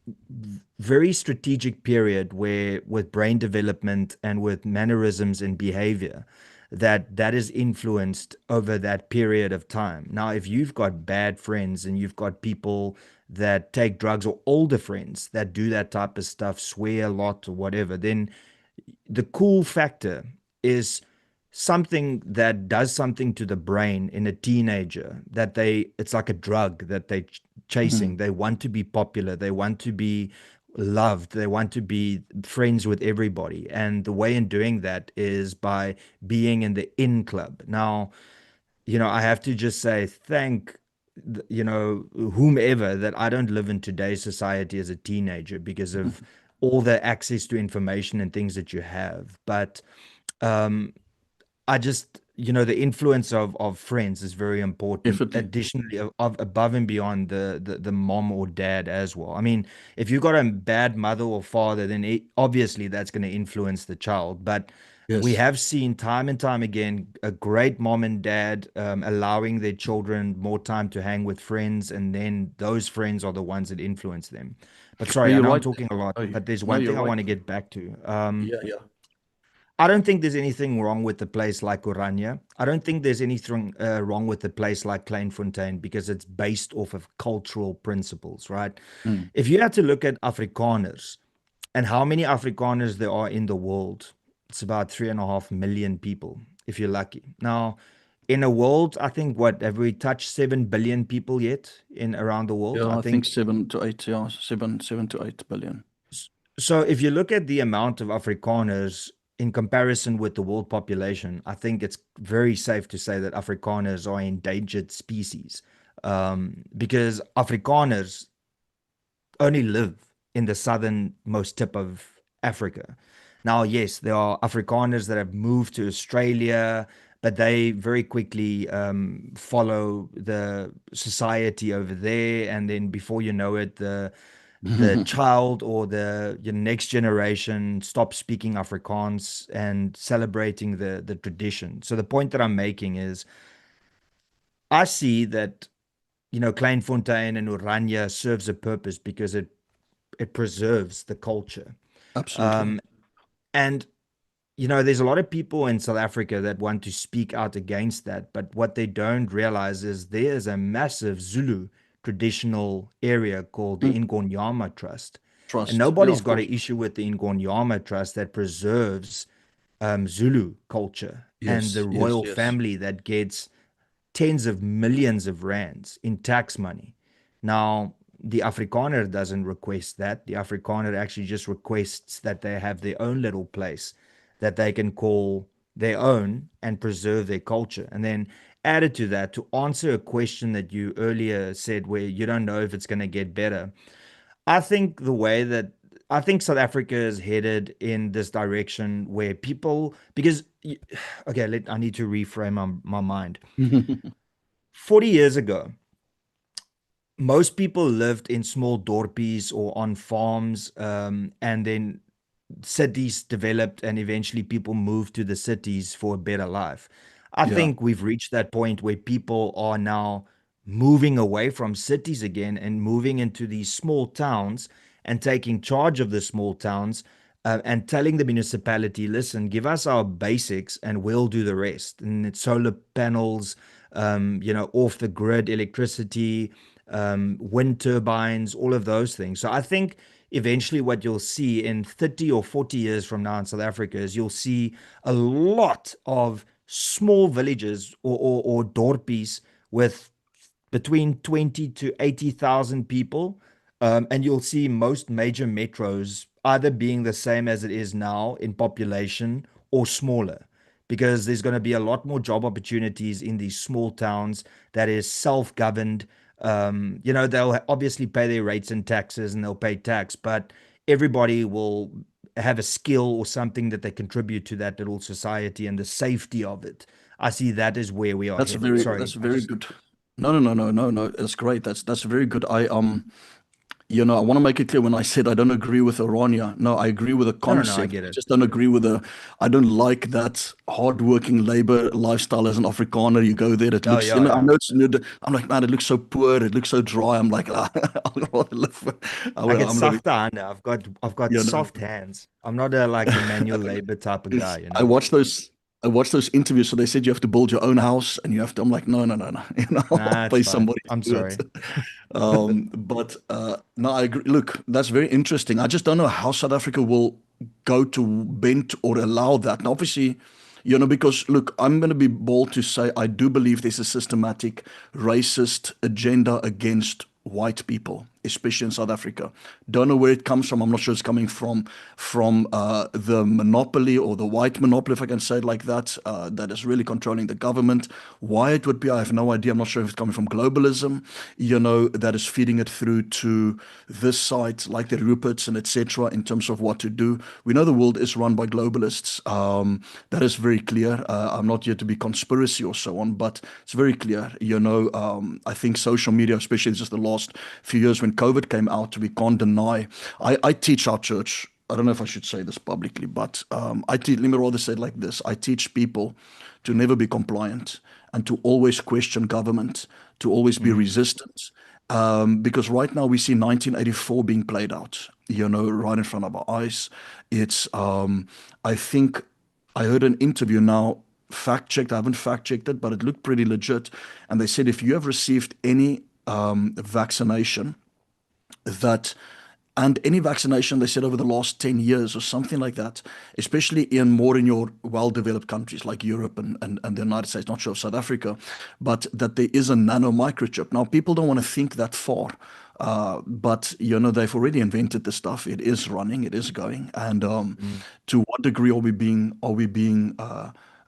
very strategic period where, with brain development and with mannerisms and behavior, that is influenced over that period of time. Now, if you've got bad friends and you've got people that take drugs, or older friends that do that type of stuff, swear a lot or whatever, then the cool factor is something that does something to the brain in a teenager, that it's like a drug that they chasing. Mhm. They want to be popular, they want to be loved, they want to be friends with everybody, and the way in doing that is by being in the in club. Now, I have to just say thank whomever that I don't live in today's society as a teenager, because of all the access to information and things that you have. But um, I just, the influence of friends is very important. Definitely. Additionally, of above and beyond the mom or dad as well. I mean, if you got a bad mother or father, then obviously that's going to influence the child. But we Yes. have seen time and time again a great mom and dad allowing their children more time to hang with friends, and then those friends are the ones that influence them. But No, sorry, I you're know I'm right. talking a lot, Oh, but there's no, one you're thing I right. want to get back to. Yeah, yeah. I don't think there's anything wrong with a place like Oranje. I don't think there's anything wrong with a place like Kleinfontein, because it's based off of cultural principles, right? Mm. If you had to look at Afrikaners and how many Afrikaners there are in the world, it's about 3.5 million people, if you're lucky. Now, in a world, I think, what, have we touched 7 billion people yet in around the world? Yeah, I I think think. 7 to 8. Yeah, seven to 8 billion. So if you look at the amount of Afrikaners in comparison with the world population, I think it's very safe to say that Afrikaners are endangered species, because Afrikaners only live in the southernmost tip of Africa. Now, yes, there are Afrikaners that have moved to Australia, but they very quickly follow the society over there, and then before you know it, the child or the your next generation stops speaking Afrikaans and celebrating the tradition. So the point that I'm making is, I see that Kleinfontein and Oranje serves a purpose because it preserves the culture. Absolutely. Um, and there's a lot of people in South Africa that want to speak out against that, but what they don't realize is there is a massive Zulu traditional area called the Mm. Ingonyama Trust. And Trust. Yeah, nobody's of got course. an issue with the Ingonyama Trust that preserves Zulu culture and the Yes, yes, royal yes. family that gets tens of millions of rands in tax money. Now, the Afrikaner doesn't request that. The Afrikaner actually just requests that they have their own little place that they can call their own and preserve their culture. And then added to that, to answer a question that you earlier said where you don't know if it's going to get better, I think the way that I think South Africa is headed in this direction where people, because, okay, I need to reframe my mind. 40 years ago, most people lived in small dorpies or on farms, and then cities developed and eventually people moved to the cities for a better life. I Yeah, think we've reached that point where people are now moving away from cities again and moving into these small towns and taking charge of the small towns, and telling the municipality, listen, give us our basics and we'll do the rest. And it's solar panels, off the grid electricity, wind turbines, all of those things. So I think eventually what you'll see in 30 or 40 years from now in South Africa is you'll see a lot of small villages or dorpies with between 20 to 80,000 people. And you'll see most major metros either being the same as it is now in population or smaller, because there's going to be a lot more job opportunities in these small towns that is self-governed. They'll obviously pay their rates and taxes and they'll pay tax, but everybody will have a skill or something that they contribute to that little society and the safety of it. I see that is where we are headed. that's Sorry, I very just good. No, no, no, no, no, no. That's great. That's very good. I want to make it clear when I said I don't agree with Orania. No, I agree with the no, I concept. get I it. just don't agree with I don't like that hardworking labor lifestyle as an Afrikaner. You go there, it Oh, looks, yeah, I yeah. know I'm like, man, it looks so poor. It looks so dry. I'm like, I'd rather live. I get I'm living, sagte hande. I've got you know. soft hands. I'm not a like a manual labor type of guy, Is you I know. watched those I watched those interviews. So they said you have to build your own house and you have to. I'm like, no, no, no, no. I'll Nah, it's pay fine. somebody I'm to do it. sorry. But no, I agree. Look, that's very interesting. I just don't know how South Africa will go to bend or allow that. And obviously, because look, I'm going to be bold to say I do believe there's a systematic racist agenda against white people, especially in South Africa. Don't know where it comes from. I'm not sure it's coming from the monopoly or the white monopoly, if I can say it like that, that is really controlling the government. Why it would be, I have no idea. I'm not sure if it's coming from globalism, that is feeding it through to this side, like the Ruperts and etc. in terms of what to do. We know the world is run by globalists. That is very clear. I'm not here to be conspiracy or so on, but it's very clear. I think social media, especially just the last few years when COVID came out, we can't deny. I teach our church. I don't know if I should say this publicly, but I teach. Let me rather say it like this: I teach people to never be compliant and to always question government, to always be Mm. resistant. Because right now we see 1984 being played out, right in front of our eyes. I think I heard an interview now, fact checked. I haven't fact checked it, but it looked pretty legit. And they said if you have received any vaccination that and any vaccination they said over the last 10 years or something like that, especially in your well-developed countries like Europe and the United States, not sure of South Africa, but that there is a nano microchip. Now people don't want to think that far, but they've already invented the stuff. It is running, it is going. And Mm. to what degree are we being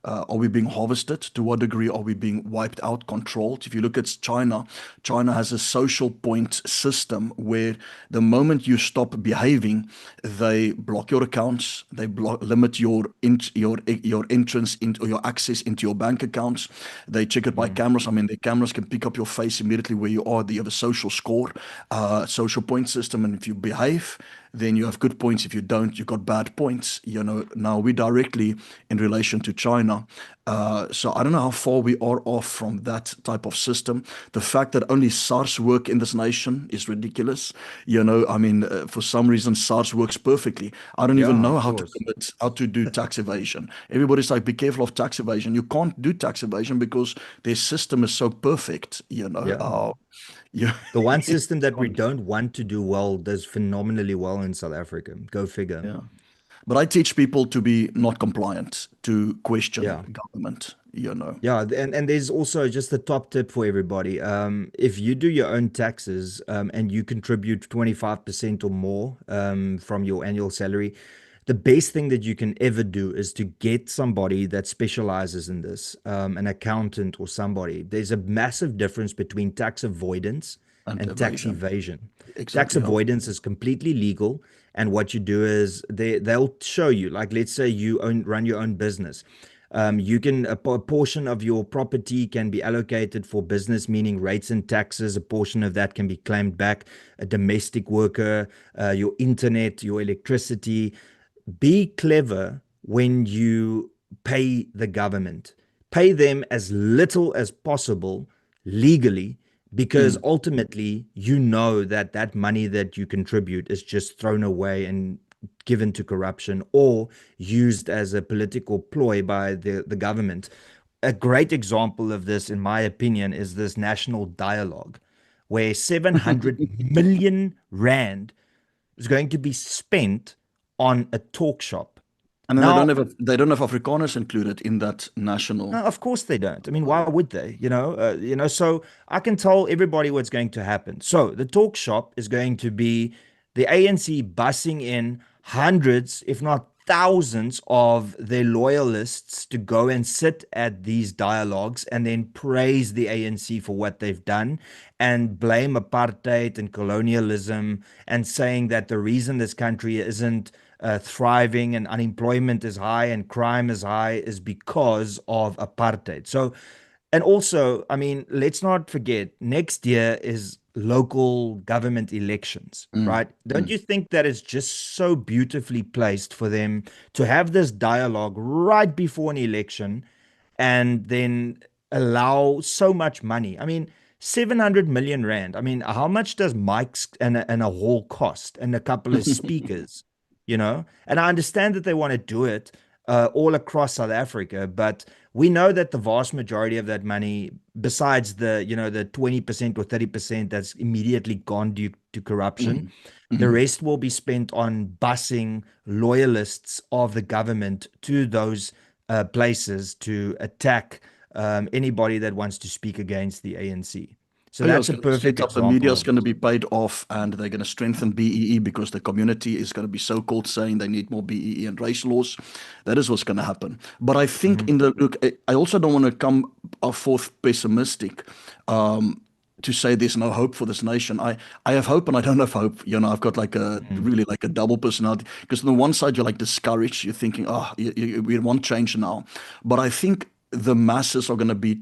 Are we being harvested? To what degree are we being wiped out, controlled? If you look at China, China has a social point system where the moment you stop behaving, they block your accounts, they limit your entrance into or your access into your bank accounts. They check it by Mm. cameras. I mean, the cameras can pick up your face immediately where you are. You have a social score, social point system, and if you behave, then you have good points. If you don't, you got bad points. Now we directly in relation to China. So I don't know how far we are off from that type of system. The fact that only SARS work in this nation is ridiculous. I mean, for some reason, SARS works perfectly. I don't even Yeah, know of how to course. how to do tax evasion. Everybody's like, be careful of tax evasion. You can't do tax evasion because their system is so perfect. Yeah. You, The one you system that we can't- don't want to do well does phenomenally well in South Africa. Go figure. yeah. But I teach people to be not compliant, to question Yeah. government. Yeah, and there's also just a top tip for everybody. If you do your own taxes, and you contribute 25% or more, from your annual salary, the best thing that you can ever do is to get somebody that specializes in this, an accountant or somebody. There's a massive difference between tax avoidance And and tax evasion. evasion. Tax Exactly. Yeah. avoidance is completely legal, and what you do is they'll show you, like, let's say you run your own business. You can a portion of your property can be allocated for business, meaning rates and taxes. A portion of that can be claimed back. A domestic worker, your internet, your electricity. Be clever when you pay the government. Pay them as little as possible legally, because Mm. ultimately you know that that money that you contribute is just thrown away and given to corruption or used as a political ploy by the government. A great example of this, in my opinion, is this national dialogue, where 700 million rand is going to be spent on a talk shop. And then Now, they don't have Afrikaners included in that national. of course they don't. I mean, why would they? So I can tell everybody what's going to happen. So the talk shop is going to be the ANC bussing in hundreds, if not thousands, of their loyalists to go and sit at these dialogues and then praise the ANC for what they've done and blame apartheid and colonialism and saying that the reason this country isn't thriving and unemployment is high and crime is high is because of apartheid. So, and also, I mean, let's not forget, next year is local government elections, Mm. right? Don't Mm. you think that is just so beautifully placed for them to have this dialogue right before an election and then allow so much money? I mean, 700 million rand. I mean, how much does mics and a hall cost and a couple of speakers, And I understand that they want to do it all across South Africa, but we know that the vast majority of that money, besides the 20% or 30% that's immediately gone due to corruption, Mm. the Mhm. rest will be spent on busing loyalists of the government to those places to attack anybody that wants to speak against the ANC. So Oh, yeah, that's it's a going to perfect set up, the example media is of going to this. be paid off, and they're going to strengthen BEE because the community is going to be so-called saying they need more BEE and race laws. That is what's going to happen. But I think Mhm. in the look, I also don't want to come forth pessimistic. Um, to say there's no hope for this nation. I have hope and I don't have hope. I've got like a Mhm. really like a double personality because on the one side you're like discouraged. You're thinking, oh, we want change now. But I think the masses are going to be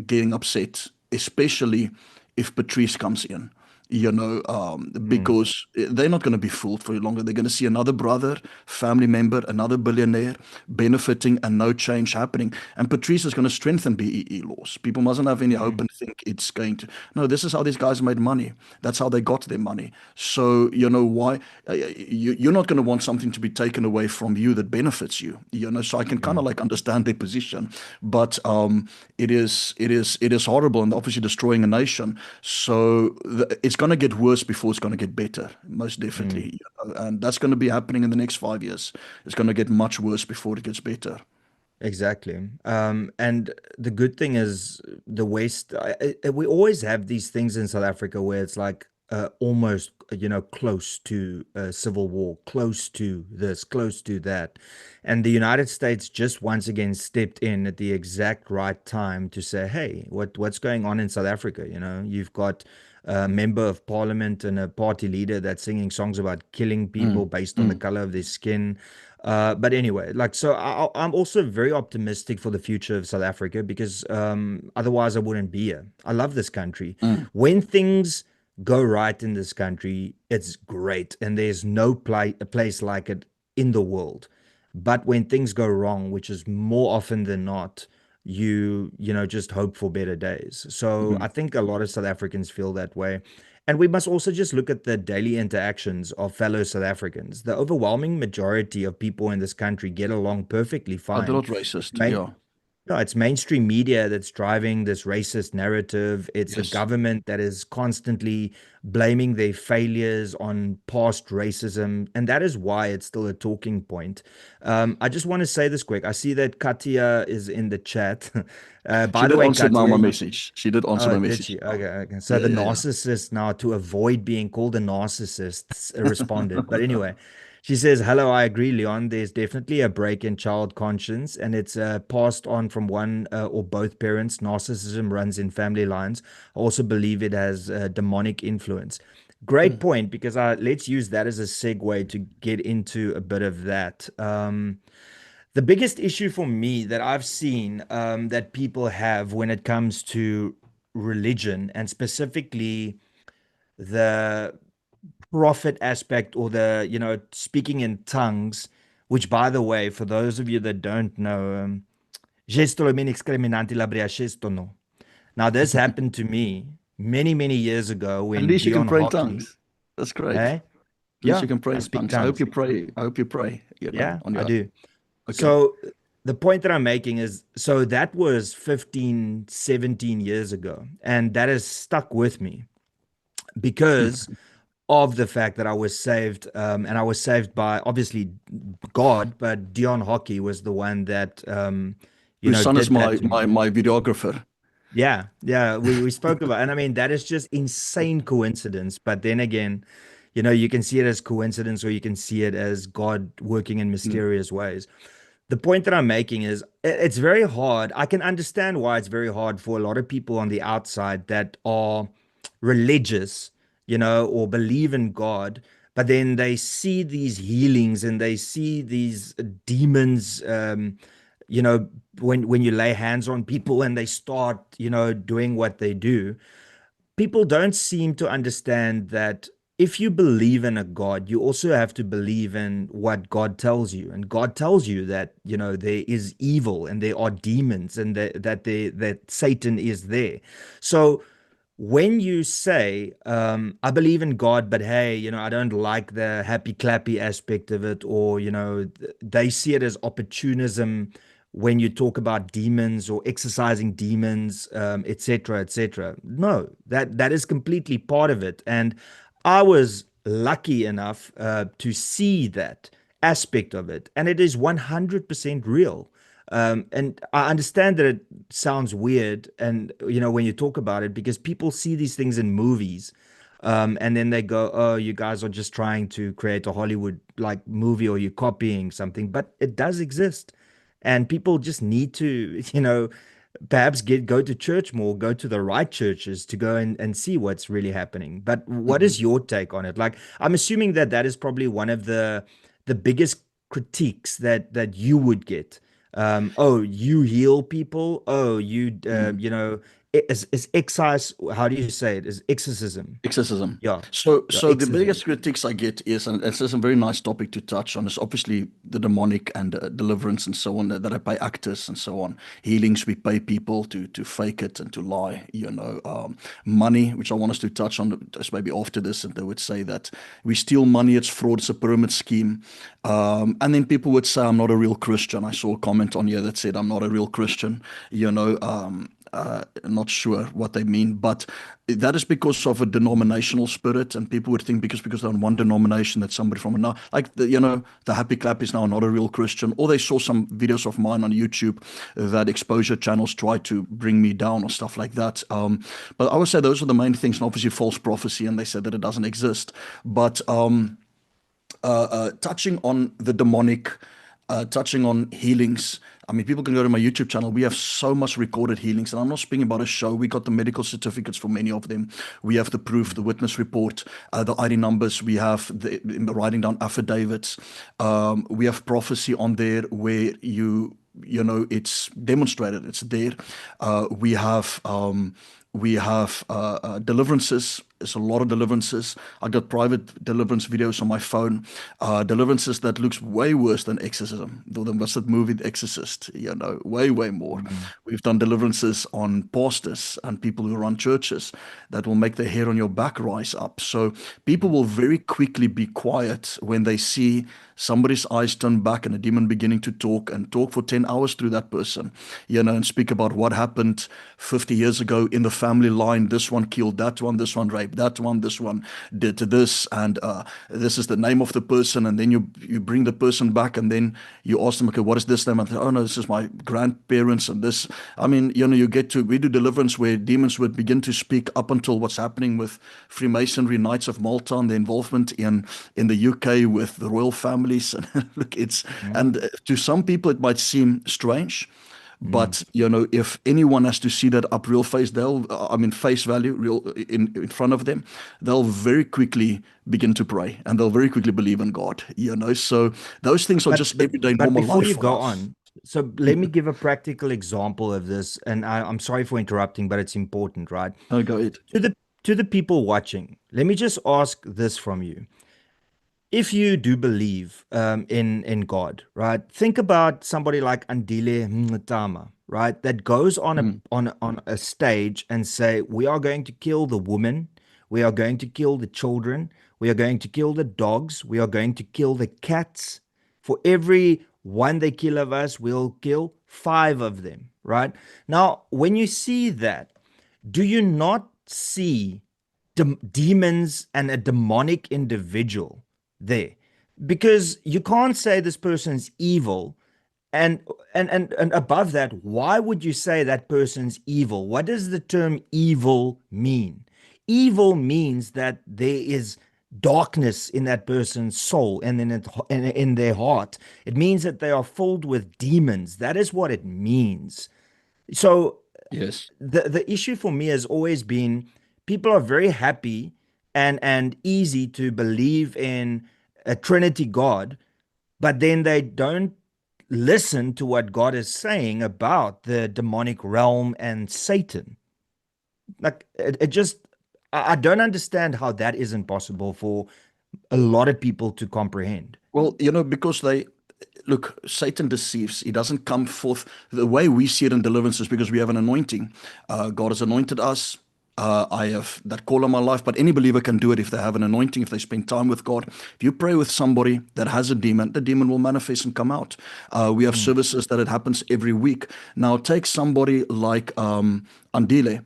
getting upset, especially if Patrice comes in. Mhm. Because they're not going to be fooled for longer. They're going to see another brother, family member, another billionaire benefiting and no change happening. And Patrice is going to strengthen BEE laws. People mustn't have any hope Mhm. and think it's going to. No, this is how these guys made money. That's how they got their money. So, why? You're not going to want something to be taken away from you that benefits you. So I can kind of Mhm. like understand their position. But it is horrible and obviously destroying a nation. So it's going to get worse before it's going to get better, most Mhm. definitely. And that's going to be happening in the next 5 years. It's going to get much worse before it gets better. Exactly. And the good thing is the West, we always have these things in South Africa where it's like almost, close to a civil war, close to this, close to that. And the United States just once again stepped in at the exact right time to say, hey, what's going on in South Africa? You've got a member of parliament and a party leader that's singing songs about killing people Mm, based on the mm, color of their skin. But anyway, like, so I'm also very optimistic for the future of South Africa because otherwise I wouldn't be here. I love this country. mm, When things go right in this country, it's great, and there's no a place like it in the world. But when things go wrong, which is more often than not, just hope for better days. So mm. I think a lot of South Africans feel that way. And we must also just look at the daily interactions of fellow South Africans. The overwhelming majority of people in this country get along perfectly Oh, they're fine. not It's racist. main, Yeah. no, it's mainstream media that's driving this racist narrative. It's the Yes. government that is constantly blaming their failures on past racism. And that is why it's still a talking point. I just want to say this quick. I see that Katia is in the chat. She By the did way, answer now my Katia, message. She did answer oh, my did message she? now. Okay, okay. So Yeah, the yeah, yeah. narcissist now, to avoid being called a narcissist, responded. But anyway, she says, "Hello, I agree, Leon. There's definitely a break in child conscience, and it's passed on from one or both parents. Narcissism runs in family lines. I also believe it has demonic influence." Great Mm, point, because let's use that as a segue to get into a bit of that. The biggest issue for me that I've seen that people have when it comes to religion, and specifically the prophet aspect, or the, speaking in tongues, which, by the way, for those of you that don't know, gesto lumini excreminanti labria gesto no. Now, this happened to me many, many years ago At when least you can Dion pray in Hockey, tongues. That's great. eh? At least you Yeah, can pray I in speak tongues. I hope tongues. you pray. I hope you pray, Yeah, on I your. do. Okay. So the point that I'm making is, so that was 15, 17 years ago. And that has stuck with me because of the fact that I was saved. And I was saved by, obviously, God, but Dion Hockey was the one that, Whose son is did that my to me. videographer. Yeah, yeah, we spoke about, and I mean, that is just insane coincidence. But then again, you can see it as coincidence, or you can see it as God working in Mm, mysterious ways. The point that I'm making is, it's very hard. I can understand why it's very hard for a lot of people on the outside that are religious, or believe in God, but then they see these healings and they see these demons, you know, when you lay hands on people and they start, doing what they do. People don't seem to understand that if you believe in a God, you also have to believe in what God tells you. And God tells you that, there is evil and there are demons, and that Satan is there. So when you say, I believe in God, but hey, I don't like the happy clappy aspect of it, or, they see it as opportunism when you talk about demons or exercising demons, etc., etc. No, that is completely part of it. And I was lucky enough to see that aspect of it, and it is 100% real. And I understand that it sounds weird, and when you talk about it, because people see these things in movies, and then they go, "Oh, you guys are just trying to create a Hollywood like movie, or you're copying something." But it does exist, and people just need to, perhaps go to church more, go to the right churches to go and see what's really happening. But what mhm. is your take on it? Like, I'm assuming that that is probably one of the biggest critiques that you would get. Oh, you heal people. Oh, Mm. is excise. How do you say it? Is exorcism? Exorcism. Yeah, yeah, So the exorcism. biggest critiques I get is, and it's just a very nice topic to touch on, is obviously the demonic and deliverance and so on that I pay actors and so on. Healings, we pay people to fake it and to lie. Money, which I want us to touch on, just maybe after this, and they would say that we steal money, it's fraud, it's a pyramid scheme. And then people would say I'm not a real Christian. I saw a comment on here that said I'm not a real Christian. You know. not sure what they mean, but that is because of a denominational spirit, and people would think because they're in one denomination that somebody from another, like the Happy Clap is now not a real Christian, or they saw some videos of mine on YouTube that exposure channels try to bring me down or stuff like that. But I would say those are the main things, and obviously false prophecy, and they said that it doesn't exist. But touching on the demonic, touching on healings. I mean, people can go to my YouTube channel. We have so much recorded healings, and I'm not speaking about a show. We got the medical certificates for many of them. We have the proof, the witness report, the ID numbers. We have the writing down affidavits. We have prophecy on there where it's demonstrated. It's there. We have. Deliverances. There's a lot of deliverances. I got private deliverance videos on my phone. Deliverances that looks way worse than exorcism. Though what's that movie, The Exorcist? Way, way more. Mm. We've done deliverances on pastors and people who run churches that will make the hair on your back rise up. So people will very quickly be quiet when they see somebody's eyes turn back and a demon beginning to talk and talk for 10 hours through that person, and speak about what happened 50 years ago in the family line. This one killed that one, this one raped that one, this one did this, and this is the name of the person. And then you bring the person back, and then you ask them, okay, what is this name? And they, oh no, this is my grandparents, and this. I mean, we do deliverance where demons would begin to speak up until what's happening with Freemasonry, Knights of Malta, and the involvement in the UK with the royal families. And look, Mm. and to some people it might seem strange, Mm. but if anyone has to see that up real face, face value, real in front of them, they'll very quickly begin to pray, and they'll very quickly believe in God. So those things are But just but everyday but normal before life you for go us. on, so let me give a practical example of this, and I'm sorry for interrupting, but it's important, right? Oh, go ahead. To the people watching, let me just ask this from you. If you do believe in God, right? Think about somebody like Andile Mngitama, right? That goes on Mm, a stage and say, "We are going to kill the women, we are going to kill the children, we are going to kill the dogs, we are going to kill the cats. For every one they kill of us, we'll kill five of them." Right? Now, when you see that, do you not see demons and a demonic individual there? Because you can't say this person's evil, and and above that, why would you say that person's evil? What does the term evil mean? Evil means that there is darkness in that person's soul and in their heart. It means that they are filled with demons. That is what it means. So yes. the issue for me has always been people are very happy and easy to believe in a Trinity God, but then they don't listen to what God is saying about the demonic realm and Satan. Like it just I don't understand how that isn't possible for a lot of people to comprehend. Well, because they look, Satan deceives. He doesn't come forth the way we see it in deliverance is because we have an anointing. God has anointed us. I have that call on my life, but any believer can do it if they have an anointing, if they spend time with God. If you pray with somebody that has a demon, the demon will manifest and come out. We have Mm, services that it happens every week. Now, take somebody like Andile.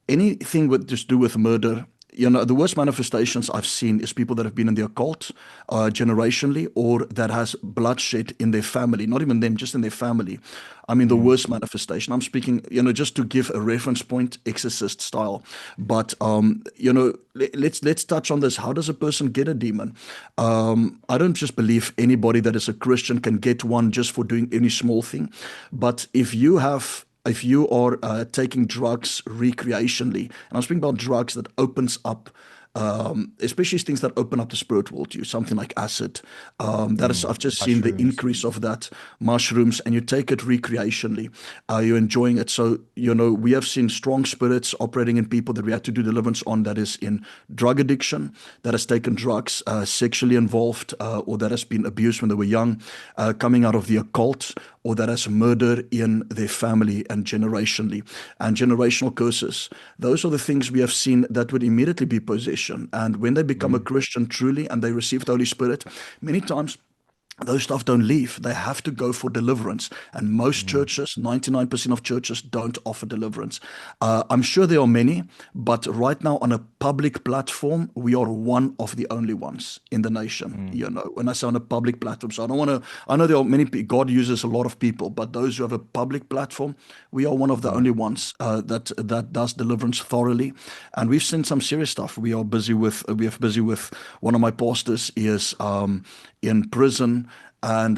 Anything with just do with murder, the worst manifestations I've seen is people that have been in the occult generationally, or that has bloodshed in their family, not even them, just in their family. I mean, the mm, worst manifestation. I'm speaking, just to give a reference point, exorcist style. But let's touch on this. How does a person get a demon? I don't just believe anybody that is a Christian can get one just for doing any small thing. But if you are taking drugs recreationally, and I'm speaking about drugs that opens up, especially things that open up the spirit world to you, something like acid. That is, mm. I've just seen the Mushrooms. increase of that, mushrooms, and you take it recreationally. You're enjoying it. So, we have seen strong spirits operating in people that we had to do deliverance on, that is in drug addiction, that has taken drugs, sexually involved, or that has been abused when they were young, coming out of the occult, or that has murder in their family and generationally, and generational curses. Those are the things we have seen that would immediately be possession. And when they become a Mm, Christian truly and they receive the Holy Spirit, many times those stuff don't leave. They have to go for deliverance. And most Mm, churches, 99% of churches, don't offer deliverance. I'm sure there are many, but right now on a public platform, we are one of the only ones in the nation. mm, You know, when I say on a public platform, so I don't want to, I know there are many people, God uses a lot of people, but those who have a public platform, we are one of the mm, only ones that does deliverance thoroughly. And we've seen some serious stuff. We are busy with one of my pastors is in prison and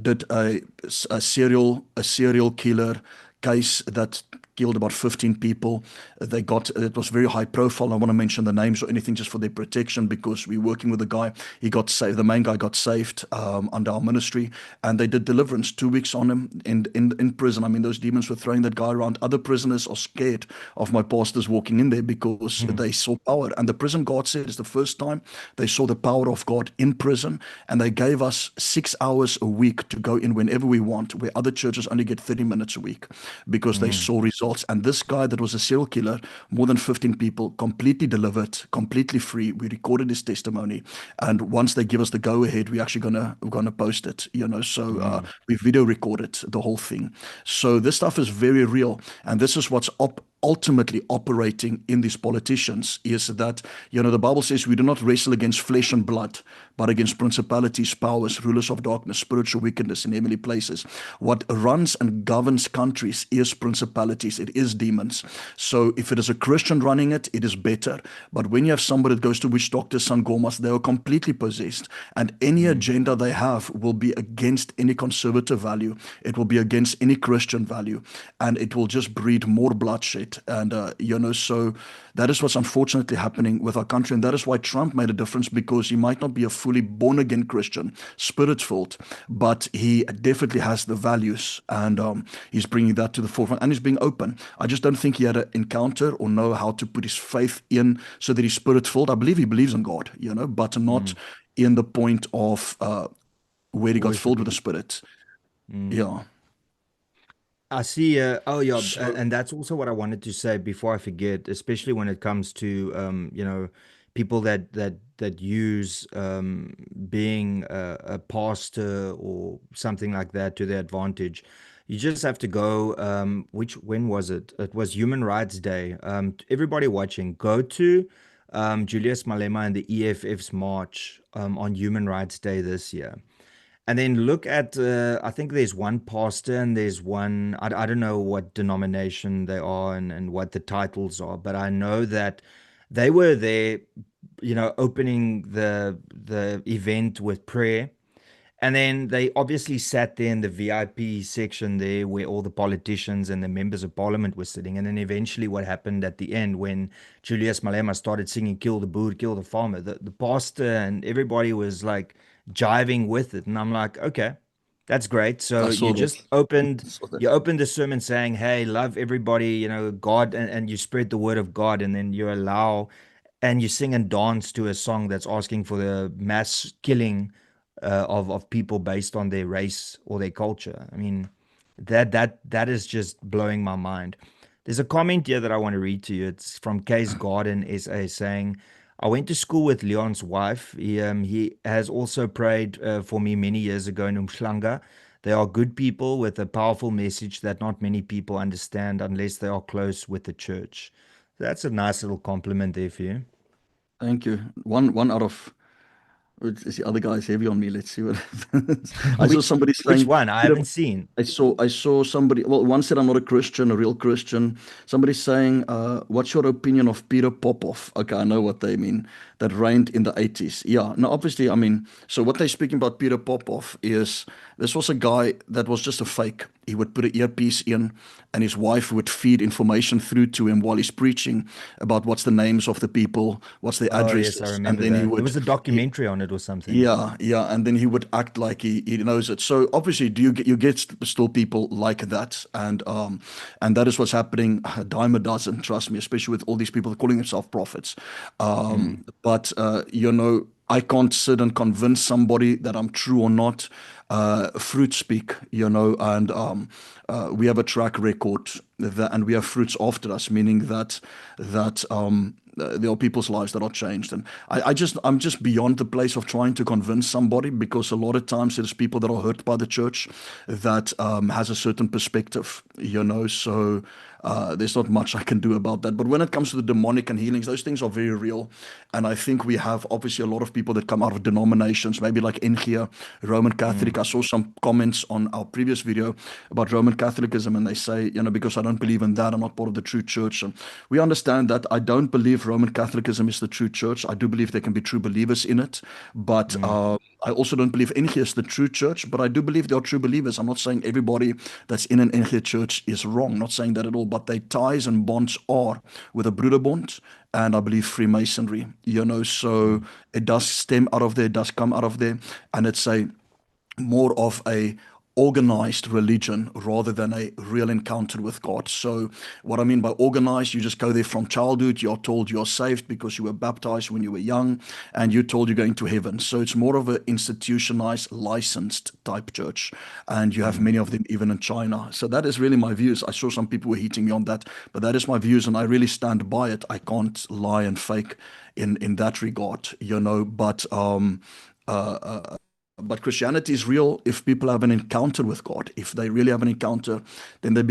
did a serial killer case that killed about 15 people. They got it was very high profile. I don't want to mention the names or anything just for their protection because we're working with the guy. He got saved. The main guy got saved under our ministry, and they did deliverance 2 weeks on him in prison. I mean, those demons were throwing that guy around. Other prisoners are scared of my pastors walking in there because mm, they saw power. And the prison guard said it's the first time they saw the power of God in prison, and they gave us 6 hours a week to go in whenever we want, where other churches only get 30 minutes a week because they mm, saw results. And this guy that was a serial killer, more than 15 people, completely delivered, completely free. We recorded his testimony, and once they give us the go ahead, we're actually gonna post it. So mm, we video recorded the whole thing. So this stuff is very real, and this is what's ultimately operating in these politicians is that, the Bible says we do not wrestle against flesh and blood, but against principalities, powers, rulers of darkness, spiritual wickedness in heavenly places. What runs and governs countries is principalities, it is demons. So if it is a Christian running it, it is better. But when you have somebody that goes to witch doctors, sangomas, they are completely possessed. And any mm, agenda they have will be against any conservative value. It will be against any Christian value. And it will just breed more bloodshed. And, so that is what's unfortunately happening with our country. And that is why Trump made a difference, because he might not be a fully born again Christian, spirit filled, but he definitely has the values. And he's bringing that to the forefront and he's being open. I just don't think he had an encounter or know how to put his faith in so that he's spirit filled. I believe he believes in God, but not mm. in the point of where he got filled with the Worshiping. Spirit. Mm. Yeah. I see. Oh, yeah, So and that's also what I wanted to say before I forget, especially when it comes to people that use being a pastor or something like that to their advantage. You just have to go. When was it? It was Human Rights Day. Everybody watching, go to Julius Malema and the EFF's march on Human Rights Day this year. And then look at, I think there's one pastor and there's one, I don't know what denomination they are and what the titles are, but I know that they were there, opening the event with prayer. And then they obviously sat there in the VIP section there where all the politicians and the members of parliament were sitting. And then eventually what happened at the end when Julius Malema started singing Kill the Boer, Kill the Farmer, the pastor and everybody was like jiving with it. And I'm like, okay, that's great. I So saw you that. just opened I saw that. you opened the sermon saying, hey, love everybody, God, and you spread the word of God, and then you allow and you sing and dance to a song that's asking for the mass killing of people based on their race or their culture. I mean, that is just blowing my mind. There's a comment here that I want to read to you. It's from Case Garden SA saying, I went to school with Leon's wife. He has also prayed for me many years ago in Umhlanga. They are good people with a powerful message that not many people understand unless they are close with the church. That's a nice little compliment there for you. Thank you. One out of the other guy is heavy on me. Let's see what happens. I saw which somebody which saying, one? I Peter, haven't seen. I saw somebody. Well, one said I'm not a Christian, a real Christian. Somebody saying, "What's your opinion of Peter Popoff?" Okay, I know what they mean. That reigned in the 80s. Yeah. No, obviously, I mean, so what they're speaking about Peter Popoff is this was a guy that was just a fake. He would put an earpiece in, and his wife would feed information through to him while he's preaching about what's the names of the people, what's their Oh, yes, I addresses, and remember then he that. There would. was a He, documentary on it or something. yeah, yeah, and then he would act like he knows it. So obviously, do you get still people like that, and that is what's happening a dime a dozen. Trust me, especially with all these people calling themselves prophets. Mm, But I can't sit and convince somebody that I'm true or not. fruit speak, and we have a track record and we have fruits after us, meaning that there are people's lives that are changed. And I'm just beyond the place of trying to convince somebody, because a lot of times there's people that are hurt by the church that has a certain perspective, so there's not much I can do about that. But when it comes to the demonic and healings, those things are very real. And I think we have obviously a lot of people that come out of denominations, maybe like NG, Roman Mm, Catholic. I saw some comments on our previous video about Roman Catholicism, and they say, because I don't believe in that, I'm not part of the true church. And we understand that. I don't believe Roman Catholicism is the true church. I do believe there can be true believers in it, but mm, I also don't believe NG is the true church, but I do believe there are true believers. I'm not saying everybody that's in an NG church is wrong, not saying that at all, but their ties and bonds are with a Broederbond and I believe Freemasonry, so mm, it does stem out of there, it does come out of there, and it's a more of a organized religion rather than a real encounter with God. So what I mean by organized, you just go there from childhood, you're told you're saved because you were baptized when you were young, and you're told you're going to heaven. So it's more of an institutionalized, licensed type church, and you have mm. many of them even in China. So that is really my views. I saw some people were hitting me on that, but that is my views, and I really stand by it. I can't lie and fake in that regard, but Christianity is real if people have an encounter with God. If they really have an encounter, then they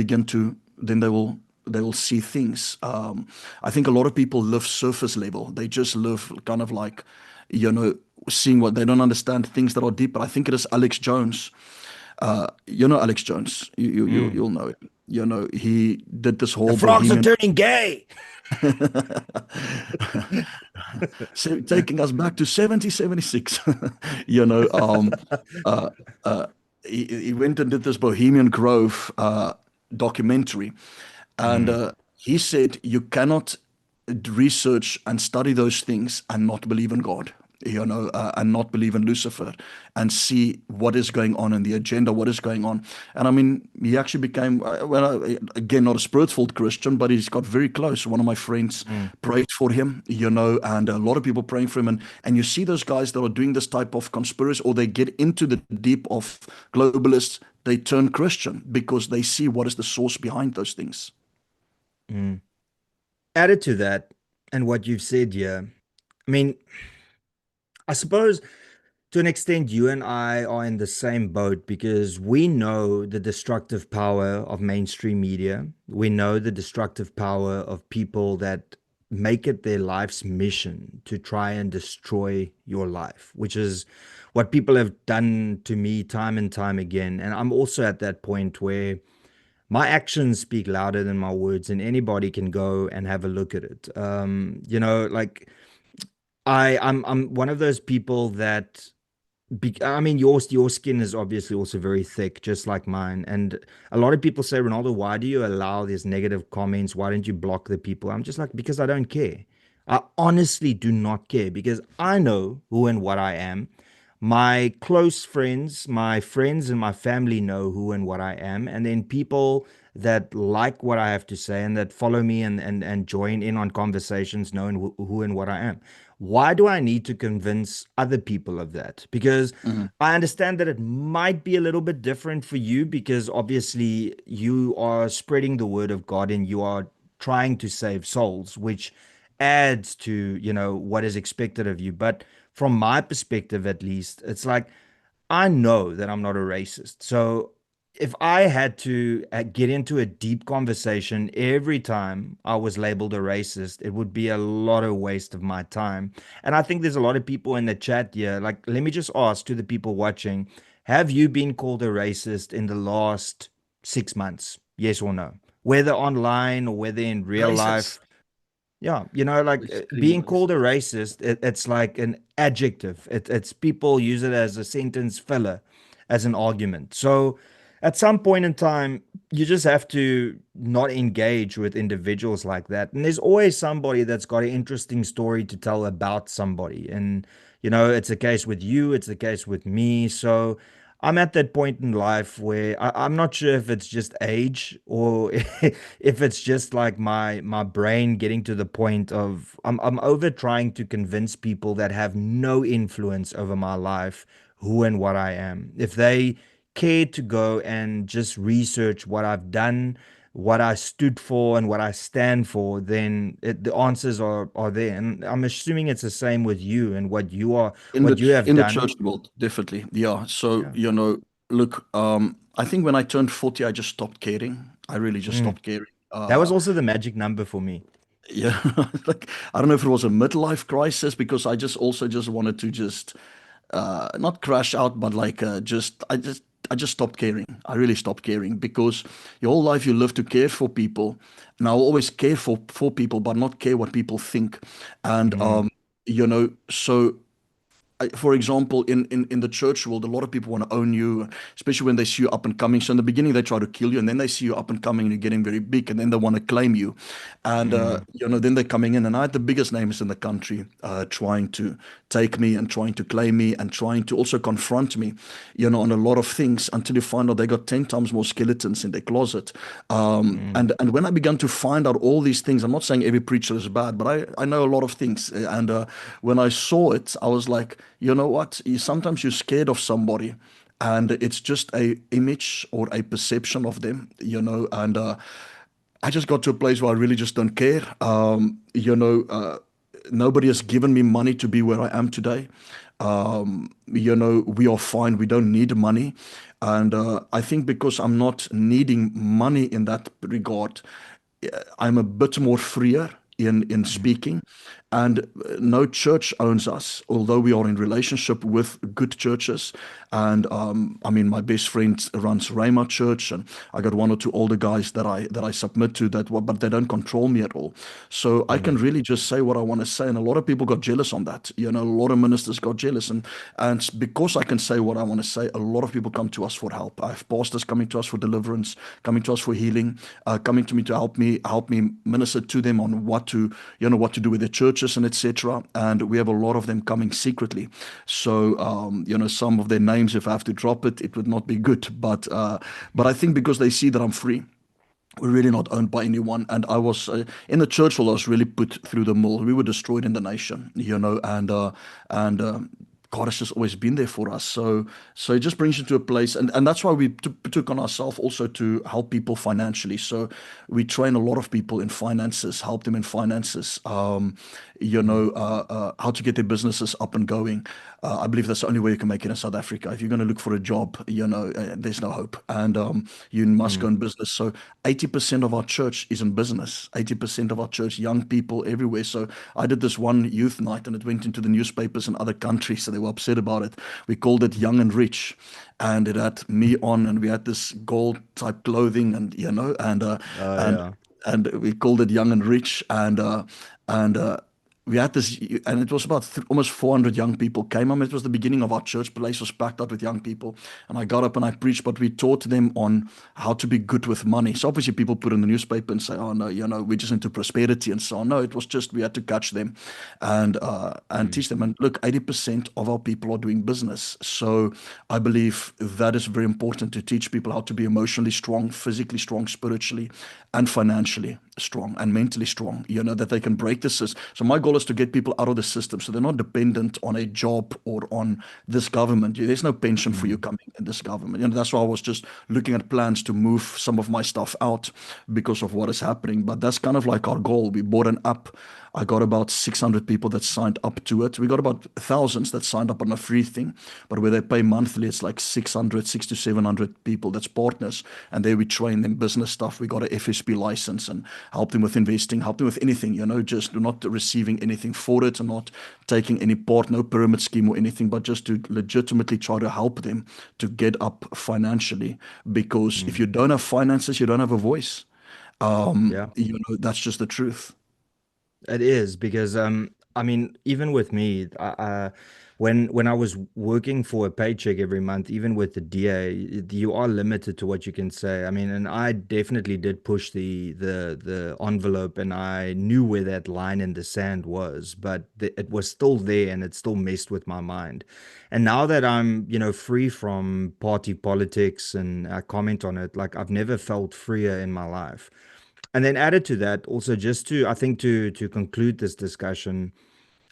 will see things. I think a lot of people live surface level. They just live kind of like, you know, seeing what they don't understand things that are deeper. I think it is Alex Jones. Alex Jones. Mm. You'll know him. He did this The whole frogs are bohemian. turning gay. So taking us back to 1776. you know um uh uh he went and did this Bohemian Grove documentary, and Mm. he said you cannot research and study those things and not believe in God, and not believe in Lucifer, and see what is going on in the agenda, what is going on. And I mean, he actually became, again, not a spiritual Christian, but he's got very close. One of my friends Mm. prayed for him, and a lot of people praying for him. And you see those guys that are doing this type of conspiracy, or they get into the deep of globalists, they turn Christian because they see what is the source behind those things. Mm. Added to that, and what you've said here, I mean, I suppose to an extent, you and I are in the same boat because we know the destructive power of mainstream media. We know the destructive power of people that make it their life's mission to try and destroy your life, which is what people have done to me time and time again. And I'm also at that point where my actions speak louder than my words, and anybody can go and have a look at it. Like I'm one of those people that I mean, your skin is obviously also very thick, just like mine. And a lot of people say, Ronaldo, why do you allow these negative comments? Why don't you block the people? I'm just like, because I don't care. I honestly do not care because I know who and what I am. My close friends, my friends and my family know who and what I am. And then people that like what I have to say and that follow me and join in on conversations knowing who and what I am. Why do I need to convince other people of that? Because Mhm. I understand that it might be a little bit different for you because obviously you are spreading the word of God and you are trying to save souls, which adds to, what is expected of you. But from my perspective, at least, it's like I know that I'm not a racist. So if I had to get into a deep conversation every time I was labeled a racist, it would be a lot of waste of my time. And I think there's a lot of people in the chat here. Like, let me just ask to the people watching, have you been called a racist in the last 6 months? Yes or no? Whether online or whether in real Racist. life. Yeah, like being Extreme. called a racist, it's like an adjective. It's people use it as a sentence filler, as an argument. So at some point in time, you just have to not engage with individuals like that. And there's always somebody that's got an interesting story to tell about somebody. And, it's the case with you, it's the case with me. So I'm at that point in life where I'm not sure if it's just age or if it's just like my brain getting to the point of I'm over trying to convince people that have no influence over my life who and what I am. If they care to go and just research what I've done, what I stood for, and what I stand for, then the answers are there. And I'm assuming it's the same with you and what you have In the done. church world, definitely. Yeah. So, Yeah. look, I think when I turned 40, I just stopped caring. I really just Mm. stopped caring. That was also the magic number for me. Yeah, like I don't know if it was a midlife crisis because I just also just wanted to just not crash out, but like I just stopped caring. I really stopped caring because your whole life you live to care for people, and I will always care for people, but not care what people think, and Mm. so for example, in the church world, a lot of people want to own you, especially when they see you up and coming. So in the beginning, they try to kill you, and then they see you up and coming, and you're getting very big, and then they want to claim you, and Mm. then they're coming in. And I had the biggest names in the country trying to take me and trying to claim me and trying to also confront me, on a lot of things until you find out they got 10 times more skeletons in their closet. Mm. And when I began to find out all these things, I'm not saying every preacher is bad, but I know a lot of things, and when I saw it, I was like, you know what? Sometimes you're scared of somebody, and it's just a image or a perception of them, and I just got to a place where I really just don't care. Nobody has given me money to be where I am today. We are fine. We don't need money. And I think because I'm not needing money in that regard, I'm a bit more freer in Mm. speaking, and no church owns us, although we are in relationship with good churches. And I mean, my best friend runs Rhema Church, and I got one or two older guys that I submit to that, but they don't control me at all. So I can Mm. really just say what I want to say, and a lot of people got jealous on that. A lot of ministers got jealous, and because I can say what I want to say, a lot of people come to us for help. I have pastors coming to us for deliverance, coming to us for healing, coming to me to help me minister to them on what to do with their churches and etc. And we have a lot of them coming secretly. So some of their names, if I have to drop it, it would not be good. But I think because they see that I'm free, we're really not owned by anyone. And I was in the church world, I was really put through the mill. We were destroyed in the nation, and God has just always been there for us. So it just brings you to a place, and that's why we took on ourselves also to help people financially. So we train a lot of people in finances, help them in finances. Mm. How to get their businesses up and going. I believe that's the only way you can make it in South Africa. If you're going to look for a job, there's no hope, and you must go Mm. in business. So 80% of our church is in business. 80% of our church, young people everywhere. So I did this one youth night, and it went into the newspapers in other countries, so they were upset about it. We called it Young and Rich, and it had me on, and we had this gold type clothing, and Oh and yeah. and we called it Young and Rich, and we had this, and it was about almost 400 young people came. I mean, it was the beginning of our church. Place was packed out with young people, and I got up and I preached. But we taught them on how to be good with money. So obviously, people put in the newspaper and say, "Oh no, we're just into prosperity and so on." No, it was just we had to catch them, and Mm. teach them. And look, 80% of our people are doing business. So I believe that is very important to teach people how to be emotionally strong, physically strong, spiritually, and financially strong and mentally strong, that they can break the system. So my goal is to get people out of the system so they're not dependent on a job or on this government. There's no pension for you Mm. coming in this government. That's why I was just looking at plans to move some of my stuff out because of what is happening. But that's kind of like our goal. We bought an app. I got about 600 people that signed up to it. We got about thousands that signed up on a free thing, but where they pay monthly, it's like 6 to 700 people. That's partners, and there we train them business stuff. We got a FSP license and help them with investing, help them with anything. Just not receiving anything for it, and not taking any part, no pyramid scheme or anything, but just to legitimately try to help them to get up financially. Because if Mm. you don't have finances, you don't have a voice. Yeah. That's just the truth. It is because I mean even with me when I was working for a paycheck every month, even with the DA, you are limited to what you can say. I mean, and I definitely did push the envelope, and I knew where that line in the sand was, but it was still there, and it still messed with my mind. And now that I'm, free from party politics and I comment on it, like I've never felt freer in my life. And then added to that, also just to I think to conclude this discussion,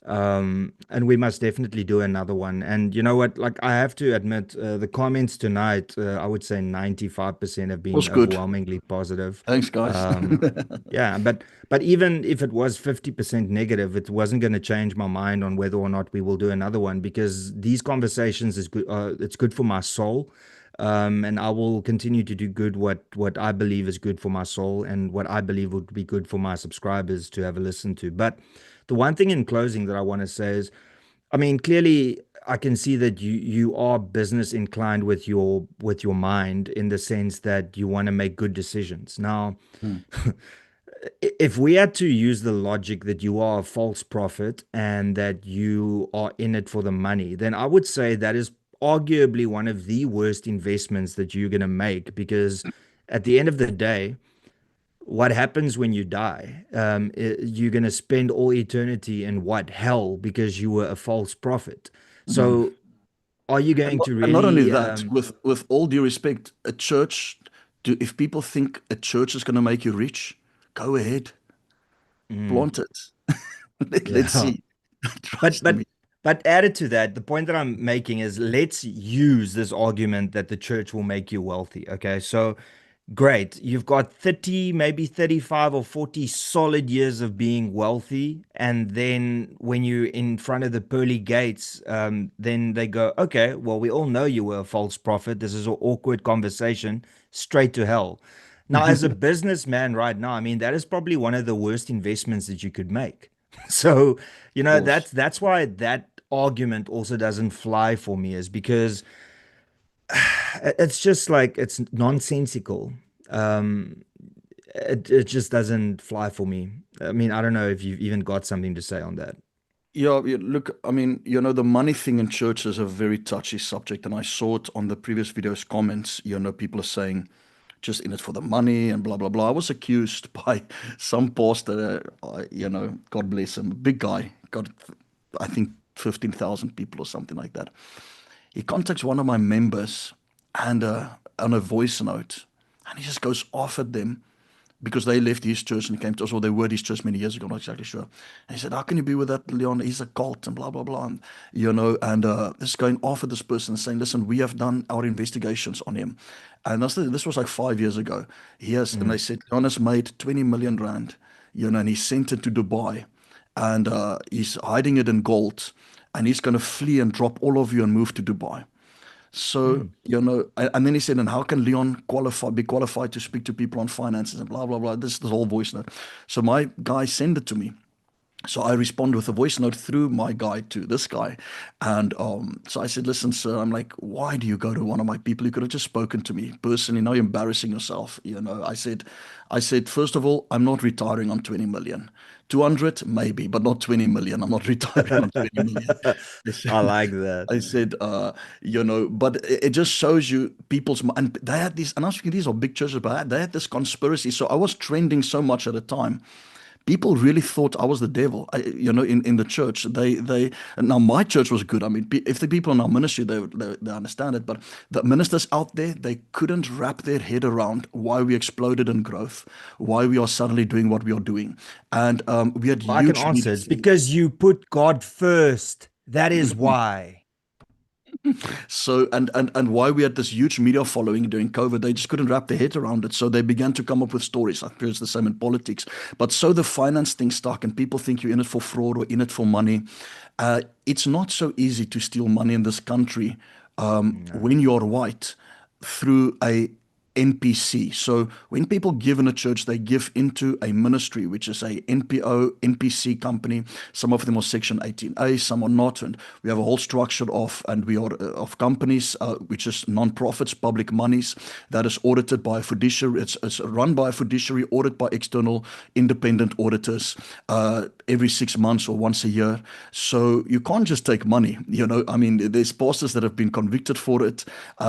And we must definitely do another one. And you know what? Like, I have to admit, the comments tonight, I would say 95% have been Was good. overwhelmingly positive. Thanks, guys. Um, yeah, but even if it was 50% negative, it wasn't going to change my mind on whether or not we will do another one, because these conversations is good. It's good for my soul. And I will continue to do good what I believe is good for my soul and what I believe would be good for my subscribers to have a listen to. But the one thing in closing that I want to say is, I mean, clearly I can see that you are business inclined with your mind, in the sense that you want to make good decisions. Now, Mm, if we had to use the logic that you are a false prophet and that you are in it for the money, then I would say that is arguably one of the worst investments that you're going to make, because at the end of the day, what happens when you die? You're going to spend all eternity in what? Hell, because you were a false prophet. mm. So are you going to And not only really, that, with all due respect, a church, if people think a church is going to make you rich, go ahead, mm, plant it. Let's yeah. see. But Trust me. but but added to that, the point that I'm making is, let's use this argument that the church will make you wealthy. Okay, so great, you've got 30, maybe 35 or 40 solid years of being wealthy, and then when you're in front of the pearly gates, then they go, okay, well, we all know you were a false prophet. This is an awkward conversation, straight to hell. Now, as a businessman right now, I mean, that is probably one of the worst investments that you could make. So, Of course. that's why that argument also doesn't fly for me, is because it's just like it's nonsensical. Um, it just doesn't fly for me. I mean, I don't know if you've even got something to say on that. Yeah, look, I mean, the money thing in church is a very touchy subject, and I saw it on the previous video's comments. People are saying just in it for the money and blah blah blah. I was accused by some pastor, God bless him, big guy, got I think 15,000 people or something like that. He contacts one of my members and on a voice note, and he just goes off at them because they left his church and he came to us, or they were his church many years ago, not exactly sure. And he said, "How can you be with that, Leon? He's a cult and blah, blah, blah." And this going off at this person saying, "Listen, we have done our investigations on him." And this was like 5 years ago. And they Mm, said, Leon has made 20 million rand, and he sent it to Dubai and he's hiding it in gold and he's going to flee and drop all of you and move to Dubai. So, mm, and then he said, and how can Leon be qualified to speak to people on finances and blah, blah, blah. This whole voice note. So my guy sent it to me. So I respond with a voice note through my guy to this guy. And so I said, listen, sir, I'm like, why do you go to one of my people? You could have just spoken to me personally. Now you're embarrassing yourself. I said, first of all, I'm not retiring on 20 million. 200, maybe, but not 20 million. I'm not retiring on 20 million. mm. I I said, like that. I said, but it just shows you and they had these, and I'm speaking, these are big churches, but they had this conspiracy. So I was trending so much at a time. People really thought I was the devil, in the church. And now my church was good. I mean, if the people in our ministry, they understand it, but the ministers out there, they couldn't wrap their head around why we exploded in growth, why we are suddenly doing what we are doing. And we had Well, I can huge answer. media It's followings. because you put God first. That is why. So and why we had this huge media following during COVID, they just couldn't wrap their head around it. So they began to come up with stories. I feel it's the same in politics. But so the finance thing stuck, and people think you're in it for fraud or in it for money. It's not so easy to steal money in this country No. when you're white through a NPC. So when people give in a church, they give into a ministry, which is a NPO, NPC company. Some of them are Section 18A, some are not. And we have a whole structure and we are of companies, which is non-profits, public monies, that is audited by a fiduciary. It's run by a fiduciary, audited by external independent auditors every 6 months or once a year. So you can't just take money. I mean, there's pastors that have been convicted for it.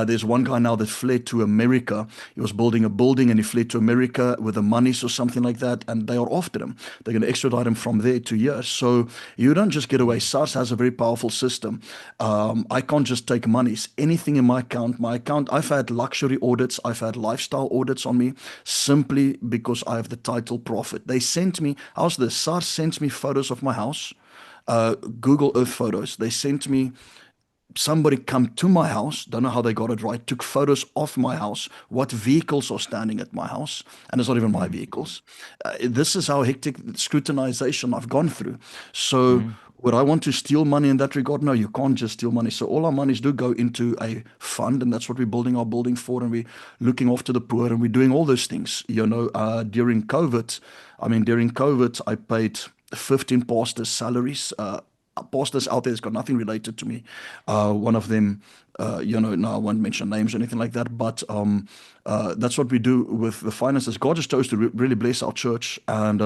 There's one guy now that fled to America. He was building a building and he fled to America with the monies or something like that, and they are after him. They're going to extradite him from there to here. So you don't just get away. SARS has a very powerful system. I can't just take monies. Anything in my account, I've had luxury audits, I've had lifestyle audits on me simply because I have the title prophet. They sent me, how's this? SARS sends me photos of my house. Google Earth photos. They sent me somebody come to my house, don't know how they got it right, took photos of my house, what vehicles are standing at my house, and it's not even my Mm, vehicles. This is how hectic scrutinization I've gone through. So mm, would I want to steal money in that regard? No, you can't just steal money. So all our monies do go into a fund, and that's what we're building our building for, and we're looking after the poor, and we're doing all those things. During COVID, I paid 15 pastors' salaries. Pastors out there that's got nothing related to me. One of them, no, I won't mention names or anything like that, but that's what we do with the finances. God just chose to really bless our church, and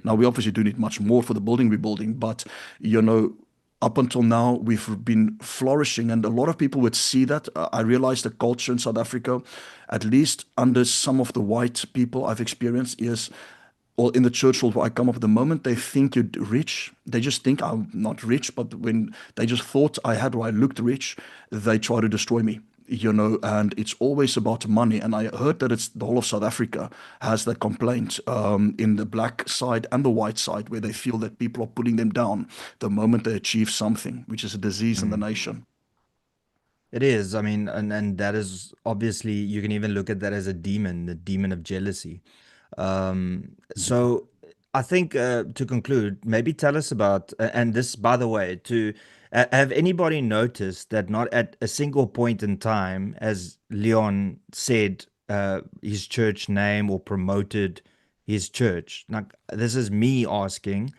now we obviously do need much more for the building we're building, but you know, up until now, we've been flourishing, and a lot of people would see that. I realize the culture in South Africa, at least under some of the white people I've experienced, is or in the church world where I come up, the moment they think you're rich, they just think I'm not rich, but when they just thought I had or I looked rich, they try to destroy me. And it's always about money. And I heard that it's the whole of South Africa has that complaint in the black side and the white side, where they feel that people are putting them down the moment they achieve something, which is a disease in the mm. nation. It is. I mean, and that is obviously you can even look at that as a demon, the demon of jealousy. So I think to conclude, maybe tell us about, and this, by the way, have anybody noticed that not at a single point in time, as Leon said, his church name or promoted his church? Like, this is me asking.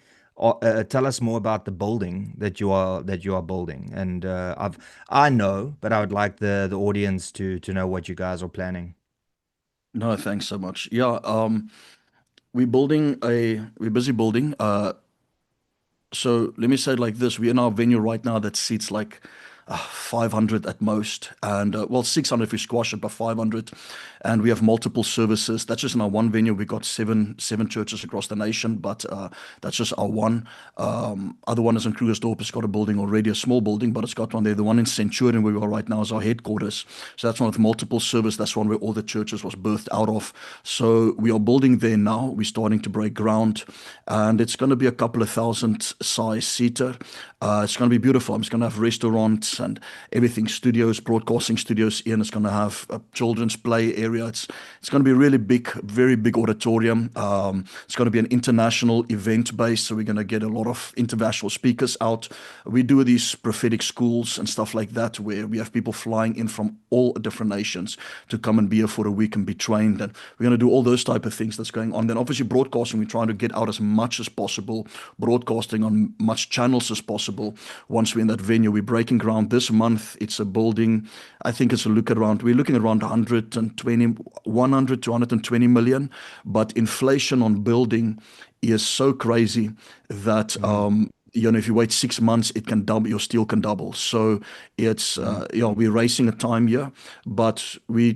Tell us more about the building that you are building, and I know, but I would like the audience to know what you guys are planning. No, thanks so much. Yeah, we're busy building. So let me say it like this: we're in our venue right now that seats like 500 at most, and well, 600 if we squash it, but 500. And we have multiple services. That's just in our one venue. We got seven churches across the nation, but that's just our one. Other one is in Krugersdorp. It's got a building already, a small building, but it's got one there. The one in Centurion where we are right now is our headquarters. So that's one with multiple service. That's one where all the churches was birthed out of. So we are building there now. We're starting to break ground, and it's going to be a couple of thousand size seater. It's going to be beautiful. It's going to have restaurants and everything, studios, broadcasting studios in. It's going to have a children's play area. It's going to be really big, very big auditorium. It's going to be an international event base, so we're going to get a lot of international speakers out. We do these prophetic schools and stuff like that, where we have people flying in from all different nations to come and be here for a week and be trained. And we're going to do all those type of things that's going on. Then obviously broadcasting, we're trying to get out as much as possible, broadcasting on much channels as possible. Once we're in that venue, we're breaking ground this month. It's a building. I think it's a look around. We're looking around 100 to 120 million. But inflation on building is so crazy that Mm, if you wait 6 months, it can double. Your steel can double. So it's mm, we're racing a time here, but we're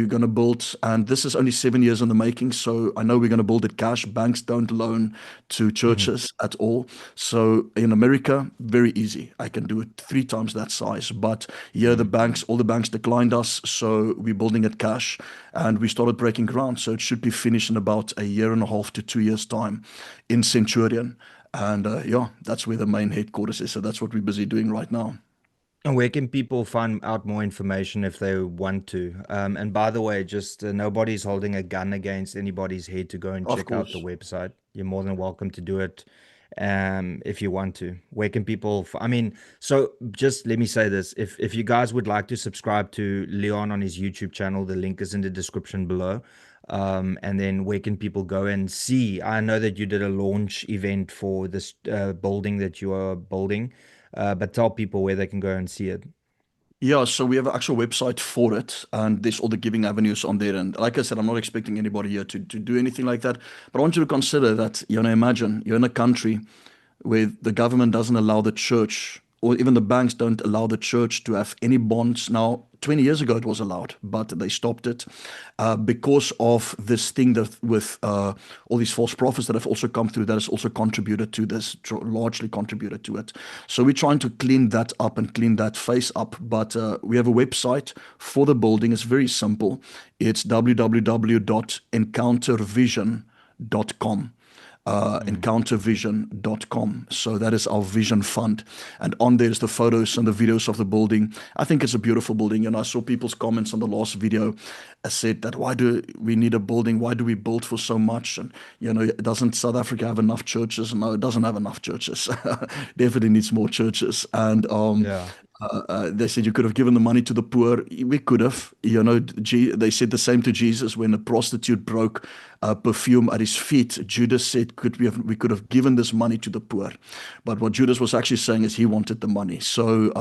gonna build, and this is only 7 years in the making. So I know we're gonna build it cash. Banks don't loan to mhm, churches at all. So in America, very easy. I can do it 3 times that size. But here, mm. all the banks declined us. So we're building it cash, and we started breaking ground. So it should be finished in about a year and a half to 2 years time in Centurion. And yeah, that's where the main headquarters is. So that's what we're busy doing right now. And where can people find out more information if they want to? And by the way, just nobody's holding a gun against anybody's head to go and Of check out the course. website. You're more than welcome to do it if you want to. Where can people? I mean, so just let me say this: if you guys would like to subscribe to Leon on his YouTube channel, the link is in the description below. And then where can people go and see? I know that you did a launch event for this building that you are building. But tell people where they can go and see it. Yeah, so we have an actual website for it, and there's all the giving avenues on there. And like I said, I'm not expecting anybody here to do anything like that. But I want you to consider that, imagine you're in a country where the government doesn't allow the church, or even the banks don't allow the church to have any bonds. Now, 20 years ago it was allowed, but they stopped it because of this thing that with all these false prophets that have also come through, that has also contributed to this, largely contributed to it. So we're trying to clean that up and clean that face up. But we have a website for the building. It's very simple. It's www.encountervision.com. Mm. encountervision.com. So that is our vision fund. And on there's the photos and the videos of the building. I think it's a beautiful building. And I saw people's comments on the last video. I said that why do we need a building? Why do we build for so much? And, doesn't South Africa have enough churches? No, it doesn't have enough churches. Definitely needs more churches. And Yeah. they said you could have given the money to the poor. We could have. They said the same to Jesus when a prostitute broke perfume at his feet. Judas said, we could have given this money to the poor. But what Judas was actually saying is he wanted the money. So,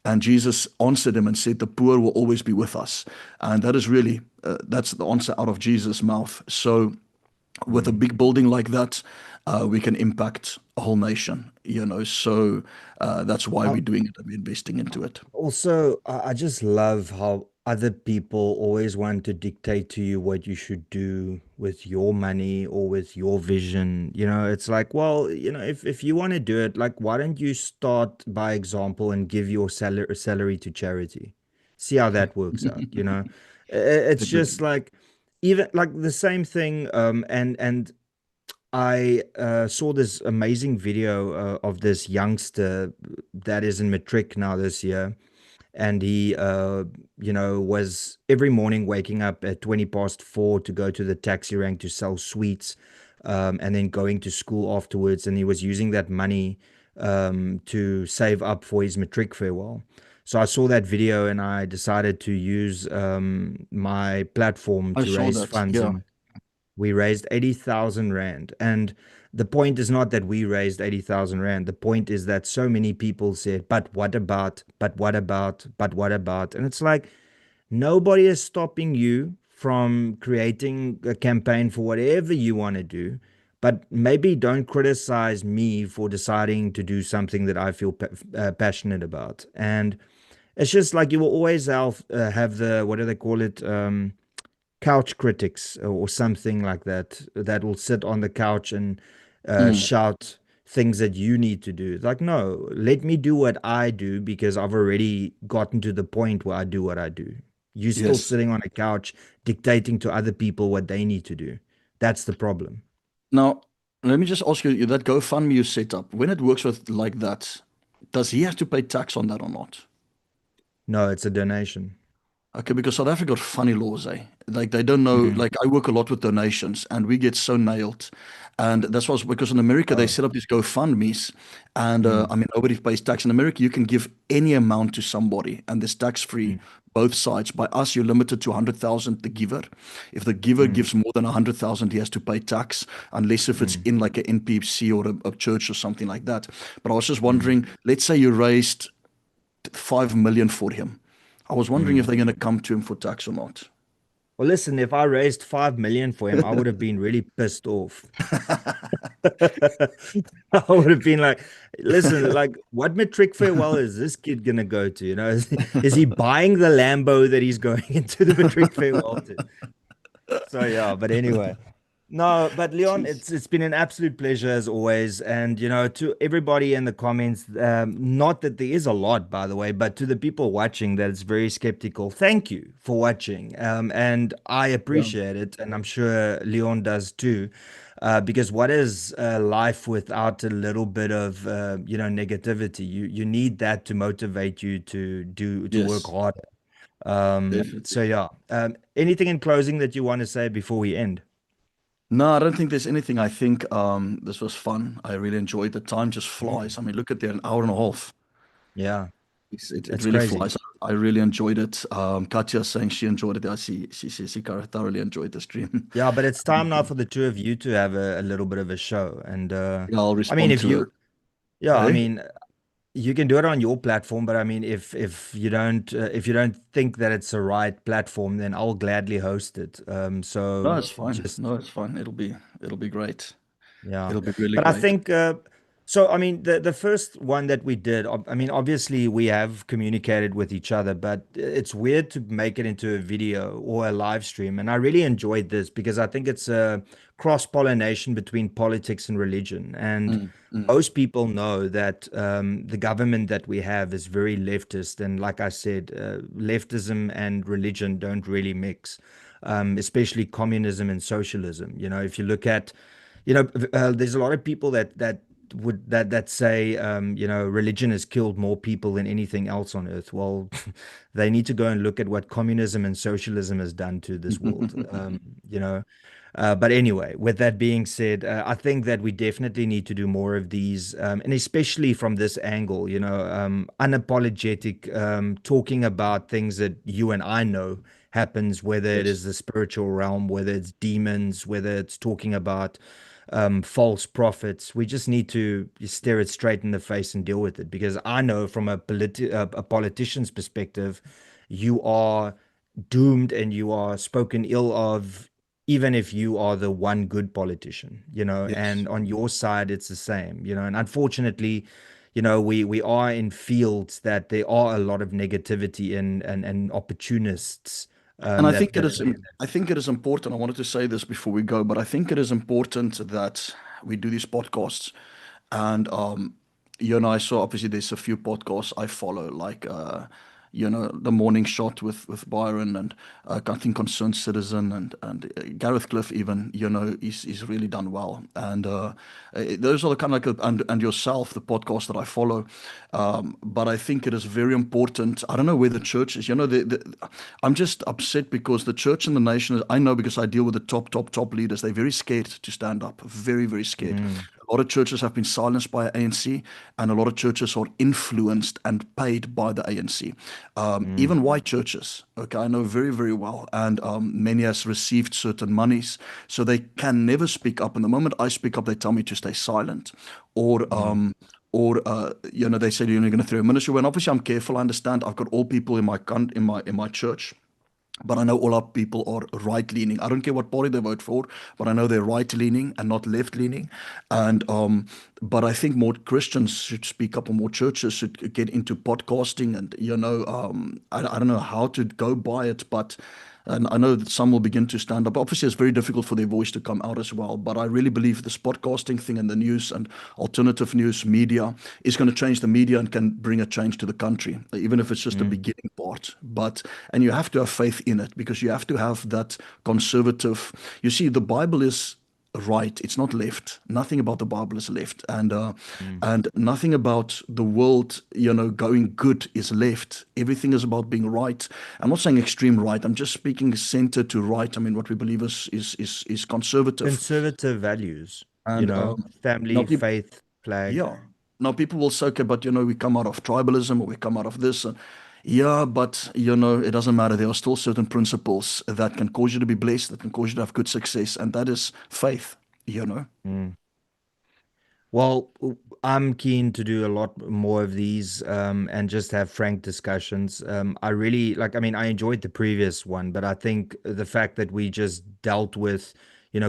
and Jesus answered him and said, the poor will always be with us. And that is really, that's the answer out of Jesus' mouth. So, with a Mm. big building like that, we can impact a whole nation. So that's why we're doing it and we're investing into it. Also, I just love how other people always want to dictate to you what you should do with your money or with your vision. It's like, well, if you want to do it, like, why don't you start by example and give your salary to charity? See how that works out. It's just Agreed. like, even like the same thing. And I saw this amazing video of this youngster that is in matric now this year, and he was every morning waking up at 20 past 4 to go to the taxi rank to sell sweets, and then going to school afterwards, and he was using that money to save up for his matric farewell. So I saw that video and I decided to use my platform I to saw raise that. funds, Yeah. and we raised 80,000 Rand. And the point is not that we raised 80,000 Rand. The point is that so many people said, but what about, but what about, but what about? And it's like, nobody is stopping you from creating a campaign for whatever you want to do. But maybe don't criticize me for deciding to do something that I feel passionate about. And it's just like you will always have the, what do they call it? Couch critics or something like that will sit on the couch and Mm, shout things that you need to do. It's like, no, let me do what I do because I've already gotten to the point where I do what I do. You're still yes. sitting on a couch dictating to other people what they need to do. That's the problem. Now, let me just ask you that GoFundMe you set up, when it works with like that, does he have to pay tax on that or not? No, it's a donation. Okay, because South Africa got funny laws, eh? Like they don't know. Mm. Like I work a lot with donations, and we get so nailed. And that's why, because in America they Oh. set up these GoFundMe's, and Mm. I mean nobody pays tax in America. You can give any amount to somebody, and it's tax free Mm. both sides. By us, you're limited to 100,000. The giver, if the giver Mm. gives more than 100,000, he has to pay tax, unless if it's Mm. in like an NPC or a church or something like that. But I was just Mm. wondering, let's say you raised 5 million for him. I was wondering if Mm. they're going to come to him for tax or not. Well, listen, if I raised 5 million for him, I would have been really pissed off. I would have been like, listen, like, what matric farewell is this kid gonna go to? Is he buying the Lambo that he's going into the matric farewell to? So yeah, but anyway. No, but Leon, Jeez. it's been an absolute pleasure as always. And to everybody in the comments, not that there is a lot, by the way, but to the people watching that is very skeptical, thank you for watching. And I Yeah. appreciate it, and I'm sure Leon does too. Because what is life without a little bit of negativity? You need that to motivate you to work Yes, harder. definitely. So yeah. Anything in closing that you want to say before we end? No, I don't think there's anything. I think this was fun. I really enjoyed the time just flies. I mean, look at there, an hour and a half. Yeah, It that's really crazy. flies. I really enjoyed it. Katya saying she enjoyed it. I see. She says she thoroughly enjoyed the stream. Yeah, but it's time now for the two of you to have a little bit of a show. And Yeah, I'll I mean, respond if to her. you, yeah, I Eh? mean, you can do it on your platform, but I mean, if you don't think that it's the right platform, then I'll gladly host it. No, So it's fine. just No, it's fine. It'll be great. yeah. It'll be really But I great. think so I mean the first one that we did, I mean obviously we have communicated with each other, but it's weird to make it into a video or a live stream. And I really enjoyed this because I think it's a cross-pollination between politics and religion. And Mm, mm. most people know that the government that we have is very leftist. And like I said, leftism and religion don't really mix, especially communism and socialism. If you look at there's a lot of people that say, religion has killed more people than anything else on earth. Well, they need to go and look at what communism and socialism has done to this world. You know, but anyway, with that being said, I think that we definitely need to do more of these, and especially from this angle, unapologetic, talking about things that you and I know happens, whether it Yes. is the spiritual realm, whether it's demons, whether it's talking about false prophets. We just need to stare it straight in the face and deal with it. Because I know from a politician's perspective, you are doomed and you are spoken ill of, even if you are the one good politician, Yes. and on your side, it's the same, and unfortunately, we are in fields that there are a lot of negativity in and opportunists And I that think it that is, I think it is important. I wanted to say this before we go, but I think it is important that we do these podcasts. And you and I saw obviously there's a few podcasts I follow, like the Morning Shot with Byron and I think Concerned Citizen and Gareth Cliff even he's really done well. And those are the kind of like and yourself, the podcast that I follow. But I think it is very important. I don't know where the church is. I'm just upset because the church and the nation. I know because I deal with the top leaders. They're very scared to stand up. Very very scared. Mm, A lot of churches have been silenced by ANC, and a lot of churches are influenced and paid by the ANC. mm, Even white churches, okay, I know very, very well, and many has received certain monies, so they can never speak up. And the moment I speak up, they tell me to stay silent, or mm, they say you're going to throw a ministry. When obviously I'm careful, I understand. I've got all people in my church. But I know all our people are right leaning. I don't care what party they vote for, but I know they're right leaning and not left leaning. And but I think more Christians should speak up, and more churches should get into podcasting. And I don't know how to go by it, but and I know that some will begin to stand up. Obviously, it's very difficult for their voice to come out as well. But I really believe this podcasting thing and the news and alternative news media is going to change the media and can bring a change to the country, even if it's just a mm. beginning part. And you have to have faith in it because you have to have that conservative. You see, the Bible is right. It's not left. Nothing about the Bible is left, Mm. and nothing about the world, going good is left. Everything is about being right. I'm not saying extreme right. I'm just speaking center to right. I mean, what we believe is conservative, Conservative values, and now family, people, faith, flag. yeah. Now people will say, okay, but we come out of tribalism or we come out of this. And yeah, but it doesn't matter. There are still certain principles that can cause you to be blessed, that can cause you to have good success, and that is faith. Mm. Well, I'm keen to do a lot more of these, and just have frank discussions. I really like, I mean, I enjoyed the previous one, but I think the fact that we just dealt with,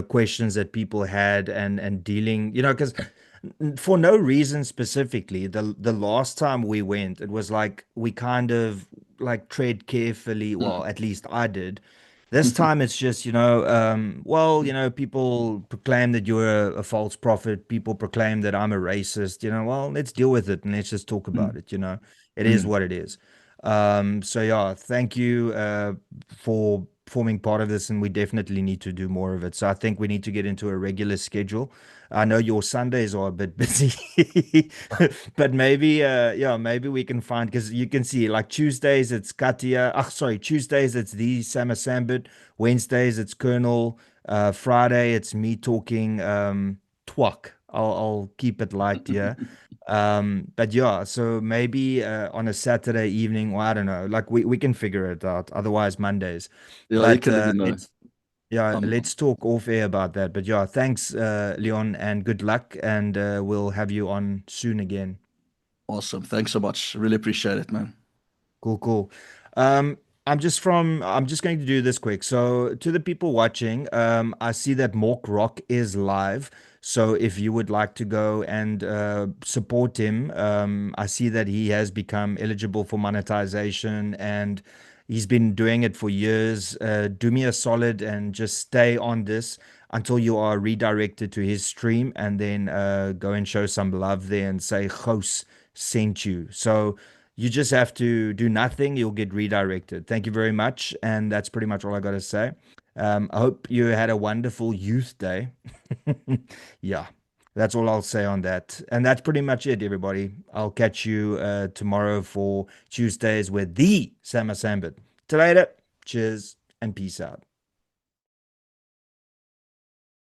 questions that people had and dealing, because for no reason specifically, the last time we went, it was like we kind of like tread carefully. Well, at least I did. This time it's just, well, people proclaim that you're a false prophet. People proclaim that I'm a racist. Well, let's deal with it and let's just talk about Mm, it. It is mm. what it is. So yeah, thank you for forming part of this, and we definitely need to do more of it. So I think we need to get into a regular schedule. I know your Sundays are a bit busy, but maybe, yeah, maybe we can find, because you can see like Tuesdays it's Katia. Sorry, Tuesdays it's the Sama Sambit. Wednesdays it's Colonel. Friday it's me talking twuck. I'll keep it light, yeah. But yeah, so maybe on a Saturday evening, or I don't know, like we can figure it out. Otherwise, Mondays. Yeah, you But can let me know. yeah, Um, let's talk off air about that. But yeah, thanks, Leon, and good luck. And we'll have you on soon again. awesome. Thanks so much. Really appreciate it, man. Cool, cool. Um, I'm just going to do this quick. So to the people watching, I see that Mork Rock is live. So if you would like to go and support him, I see that he has become eligible for monetization and he's been doing it for years. Do me a solid and just stay on this until you are redirected to his stream, and then go and show some love there and say Ghost sent you. So You just have to do nothing, you'll get redirected. Thank you very much. And that's pretty much all I got to say. I hope you had a wonderful youth day. Yeah, that's all I'll say on that. And that's pretty much it, everybody. I'll catch you tomorrow for Tuesdays with the Summer Sambit. Till later, cheers and peace out.